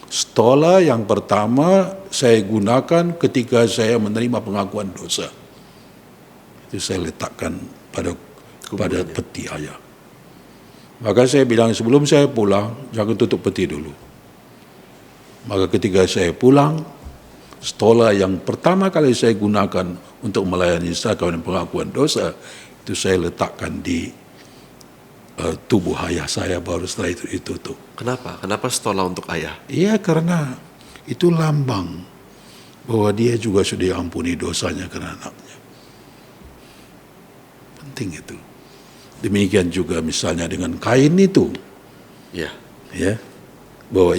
Stola yang pertama saya gunakan ketika saya menerima pengakuan dosa. Itu saya letakkan pada peti ayah. Maka saya bilang sebelum saya pulang, jangan tutup peti dulu. Maka ketika saya pulang, stola yang pertama kali saya gunakan untuk melayani sakramen pengakuan dosa, itu saya letakkan di tubuh ayah saya, baru setelah itu ditutup. Kenapa? Kenapa stola untuk ayah? Iya, karena itu lambang bahwa dia juga sudah diampuni dosanya karena anaknya. Penting itu. Demikian juga misalnya dengan kain itu. Iya. Ya. Bahwa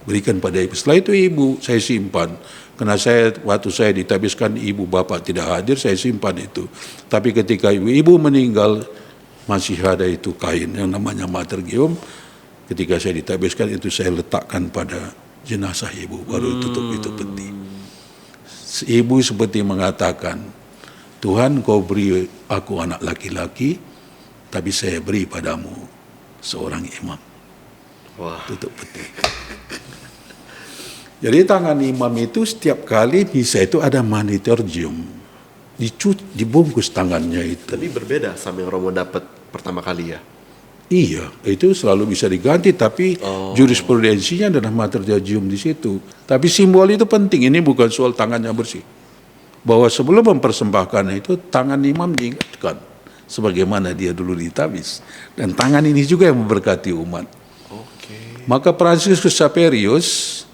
berikan pada ibu. Setelah itu ibu saya simpan. Karena waktu saya ditabiskan ibu bapak tidak hadir, saya simpan itu. Tapi ketika ibu meninggal, masih ada itu kain yang namanya matergium. Ketika saya ditabiskan itu saya letakkan pada jenazah ibu, baru tutup itu peti. Ibu seperti mengatakan, Tuhan kau beri aku anak laki-laki, tapi saya beri padamu seorang imam. Wah. Tutup peti. Jadi tangan imam itu setiap kali bisa itu ada matergium, dibungkus tangannya itu. Tapi berbeda sama yang Romo dapat pertama kali ya. Iya, itu selalu bisa diganti, tapi jurisprudensinya adalah matergium di situ. Tapi simbol itu penting, ini bukan soal tangannya bersih. Bahwa sebelum mempersembahkan itu, tangan imam diingatkan, sebagaimana dia dulu ditabis. Dan tangan ini juga yang memberkati umat. Maka Franciscus Xaverius,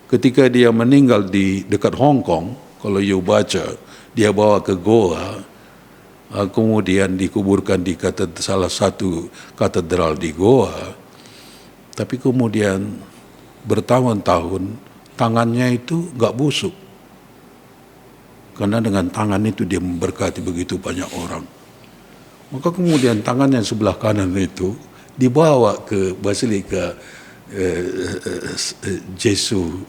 ketika dia meninggal di dekat Hong Kong, kalau you baca, dia bawa ke Goa, kemudian dikuburkan di salah satu katedral di Goa, tapi kemudian bertahun-tahun tangannya itu nggak busuk, karena dengan tangan itu dia memberkati begitu banyak orang. Maka kemudian tangan yang sebelah kanan itu dibawa ke Basilika Jesu,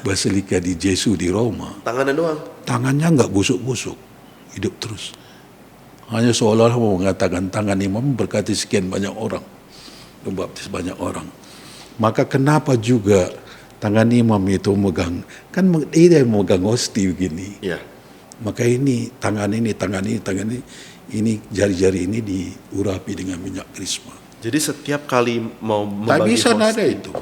Basilika di Jesu di Roma. Tangannya doang? Tangannya nggak busuk-busuk, hidup terus. Hanya seolah-olah mau mengatakan tangan imam berkati sekian banyak orang, membaptis banyak orang. Maka kenapa juga tangan imam itu megang, kan dia megang hosti begini. Iya. Maka ini tangan ini jari-jari ini diurapi dengan minyak krisma. Jadi setiap kali mau Tak membagi bisa hosti, ada itu.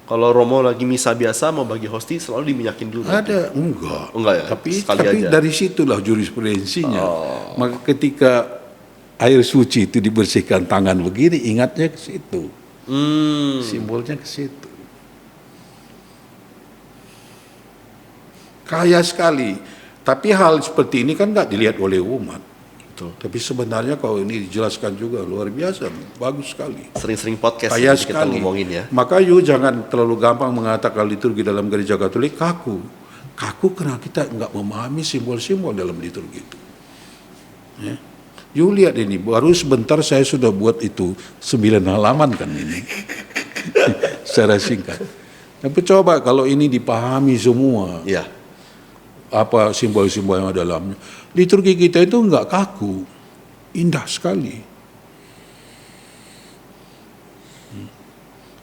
kalau Romo lagi misa biasa mau bagi hosti selalu diminyakin dulu. Ada, enggak. Enggak ya? Tapi Sekali aja. dari situlah jurisprudensinya. Maka ketika air suci itu dibersihkan tangan begini, ingatnya ke situ. Simbolnya ke situ. Kaya sekali. Tapi hal seperti ini kan nggak dilihat oleh umat. Betul. Tapi sebenarnya kalau ini dijelaskan juga luar biasa, bagus sekali. Sering-sering podcast Kaya nanti kita sekali. ngomongin ya. Maka you jangan terlalu gampang mengatakan liturgi dalam gereja Katolik kaku. Kaku karena kita nggak memahami simbol-simbol dalam liturgi itu. Ya. You lihat ini, baru sebentar saya sudah buat itu 9 halaman kan ini. Secara singkat. Tapi coba kalau ini dipahami semua. Iya. Apa simbol-simbol yang ada dalamnya. Liturgi kita itu enggak kaku, indah sekali.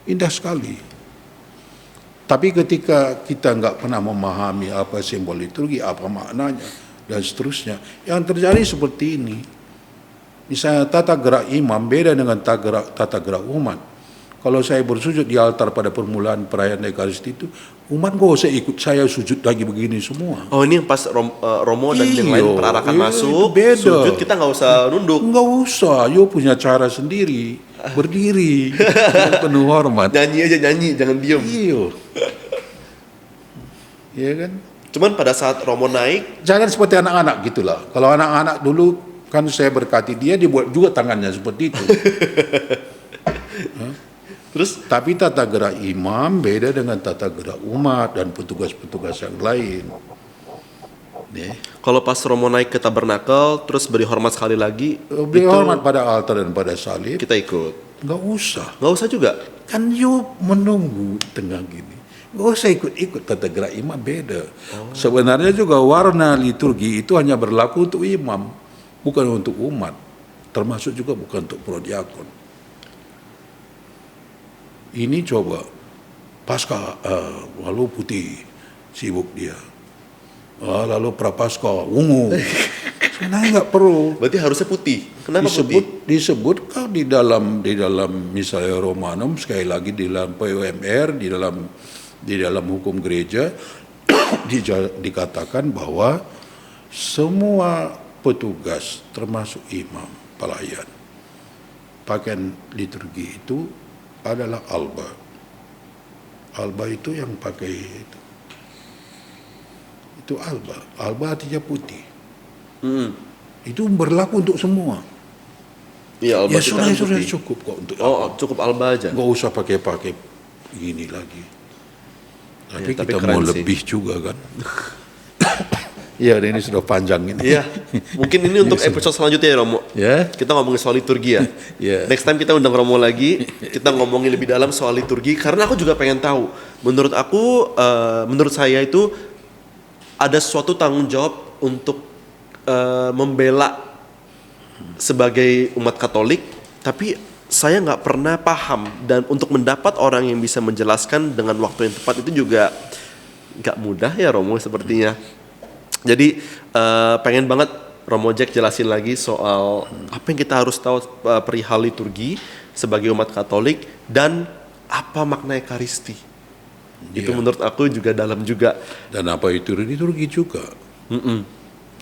Indah sekali. Tapi ketika kita enggak pernah memahami apa simbol liturgi, apa maknanya, dan seterusnya, yang terjadi seperti ini. Misalnya tata gerak imam beda dengan tata gerak umat. Kalau saya bersujud di altar pada permulaan perayaan Ekaristi itu, umat gak usah ikut saya sujud lagi begini semua. Oh ini yang pas Romo dan yang lain perarakan masuk, beda. sujud kita nggak usah nunduk. Nggak usah, yo punya cara sendiri, berdiri, dengan penuh hormat. Nyanyi aja nyanyi, jangan diem. Iya. Iya kan? Cuman pada saat Romo naik, Jangan seperti anak-anak gitulah. Kalau anak-anak dulu kan saya berkati dia, dibuat juga tangannya seperti itu. terus Tapi tata gerak imam beda dengan tata gerak umat dan petugas-petugas yang lain. Nih. kalau pas Romo naik ke tabernakel, terus beri hormat sekali lagi, Beri hormat pada altar dan pada salib, kita ikut. nggak usah. Nggak usah juga. Kan you menunggu tengah gini. Nggak usah ikut-ikut tata gerak imam beda. Sebenarnya juga warna liturgi itu hanya berlaku untuk imam, bukan untuk umat. Termasuk juga bukan untuk prodiakon. Ini coba pasca lalu putih sibuk dia, lalu prapaskah ungu. Sebenarnya nggak perlu. Berarti harusnya putih. Kenapa putih? Disebut kalau di dalam misalnya Romanum, sekali lagi di dalam PUMR, di dalam hukum gereja dikatakan bahwa semua petugas termasuk imam pelayan pakaian liturgi itu adalah alba. Alba itu yang pakai itu alba. Alba artinya putih. Itu berlaku untuk semua. Iya, alba Ya kita kan sudah putih. cukup kok untuk Oh, cukup alba aja. Nggak usah pakai gini lagi. Tapi Ya, tapi kita keren mau sih. lebih juga kan. Iya, ini sudah panjang ini. Iya, mungkin ini untuk episode selanjutnya ya Romo. Ya. Kita ngomongin soal liturgi ya. Iya. Next time kita undang Romo lagi, kita ngomongin lebih dalam soal liturgi karena aku juga pengen tahu. Menurut saya itu ada suatu tanggung jawab untuk membela sebagai umat Katolik, tapi saya nggak pernah paham, dan untuk mendapat orang yang bisa menjelaskan dengan waktu yang tepat itu juga nggak mudah ya Romo sepertinya. Jadi pengen banget Romo Jack jelasin lagi soal apa yang kita harus tahu perihal liturgi sebagai umat Katolik dan apa makna Ekaristi. Itu menurut aku juga dalam juga. Dan apa itu liturgi juga.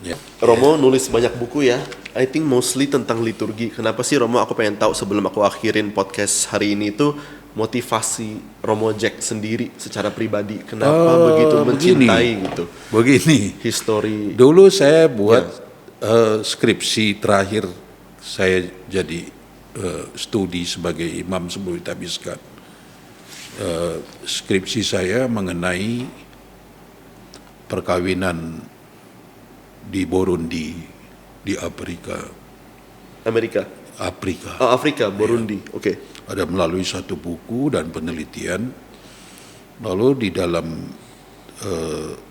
Ya. Romo nulis banyak buku ya. I think mostly tentang liturgi. Kenapa sih Romo? Aku pengen tahu sebelum aku akhirin podcast hari ini itu motivasi Romo Jack sendiri secara pribadi. Kenapa begitu mencintai gitu? Begini. Histori. Dulu saya buat skripsi terakhir saya jadi studi sebagai imam sebelum ditabiskan. Skripsi saya mengenai perkawinan di Burundi, di Afrika. Oh, Afrika, Burundi. Oke. Ada melalui satu buku dan penelitian. Lalu di dalam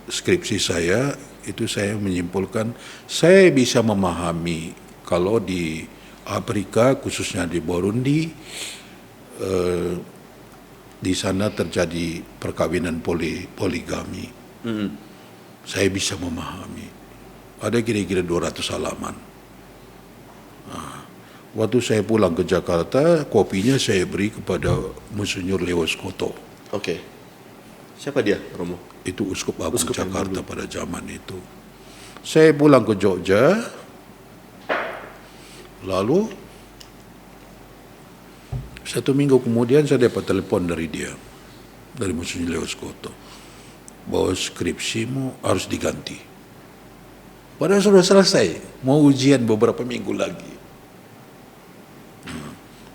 skripsi saya itu saya menyimpulkan saya bisa memahami kalau di Afrika khususnya di Burundi di sana terjadi perkawinan poligami. Saya bisa memahami. Ada kira-kira 200 halaman. Waktu saya pulang ke Jakarta, kopinya saya beri kepada Monsinyur Leo Skoto. Oke. Siapa dia, Romo? Itu Uskup Agung Uskup Jakarta pada zaman itu. Saya pulang ke Jogja, lalu 1 minggu kemudian saya dapat telepon dari dia, dari Monsinyur Leo Skoto, bahwa skripsimu harus diganti. Padahal sudah selesai, mau ujian beberapa minggu lagi.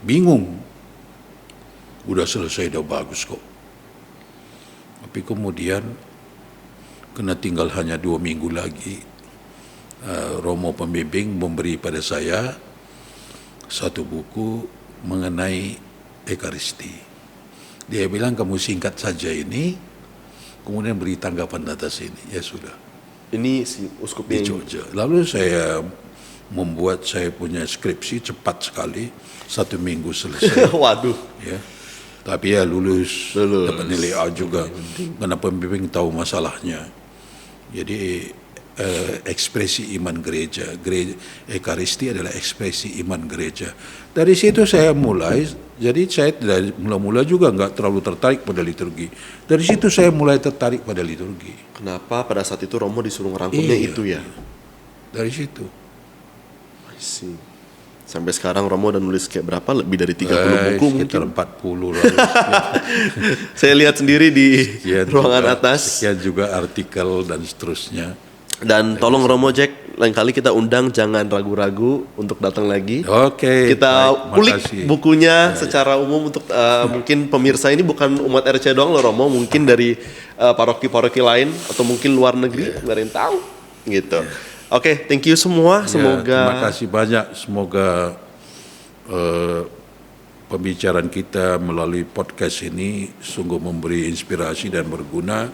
Bingung. Udah selesai, udah bagus kok. Tapi kemudian, kena tinggal hanya 2 minggu lagi, Romo pembimbing memberi pada saya satu buku mengenai Ekaristi. Dia bilang, kamu singkat saja ini, kemudian beri tanggapan atas ini. Ya sudah. Ini si uskup Di Jogja. Lalu saya membuat saya punya skripsi cepat sekali, 1 minggu selesai. Waduh. Ya. Tapi ya lulus. Dapat nilai A juga. Karena pembimbing tahu masalahnya. Jadi ekspresi iman gereja. Ekaristi adalah ekspresi iman gereja. Dari situ saya mulai. Jadi saya dari mula-mula juga nggak terlalu tertarik pada liturgi. Dari situ saya mulai tertarik pada liturgi. Kenapa pada saat itu Romo disuruh ngerangkumnya itu ya? Dari situ. I see. Sampai sekarang Romo udah nulis kayak berapa? Lebih dari 30 buku sekitar mungkin. 40 lalu. Saya lihat sendiri di ruangan juga, atas. Sekian juga artikel dan seterusnya. Dan tolong Romo Jack, lain kali kita undang, jangan ragu-ragu untuk datang lagi. Oke. Kita baik, ulik makasih. bukunya secara umum untuk mungkin pemirsa ini bukan umat RC doang loh Romo, mungkin dari paroki-paroki lain atau mungkin luar negeri, nggak ada yang tahu gitu. Oke, thank you semua. Semoga Terima kasih banyak. Semoga pembicaraan kita melalui podcast ini sungguh memberi inspirasi dan berguna.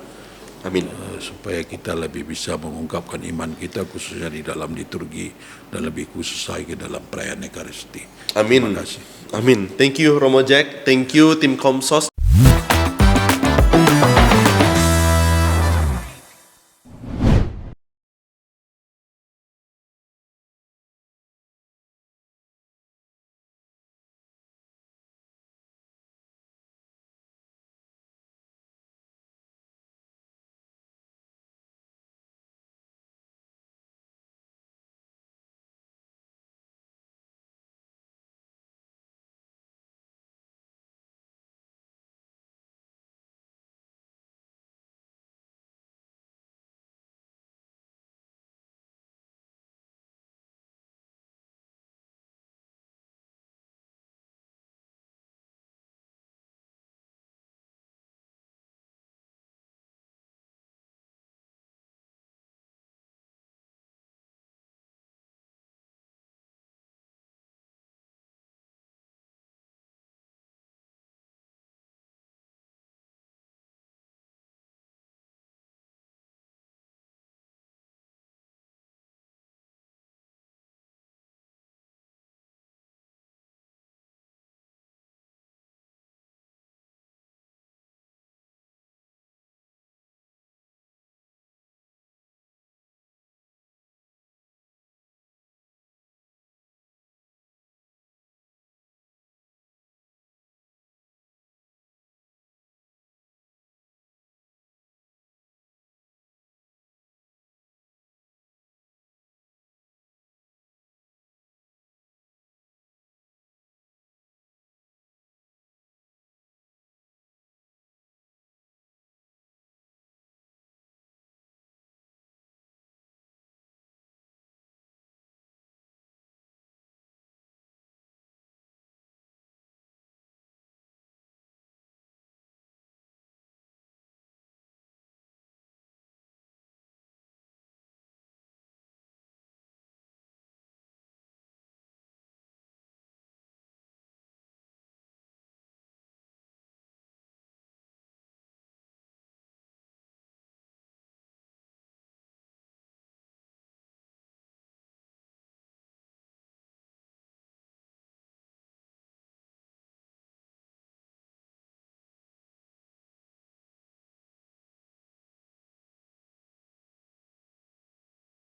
amin. Supaya kita lebih bisa mengungkapkan iman kita khususnya di dalam liturgi dan lebih khusus lagi dalam perayaan Ekaristi. Amin. Terima kasih. Amin. Thank you Romo Jack, thank you tim Komsos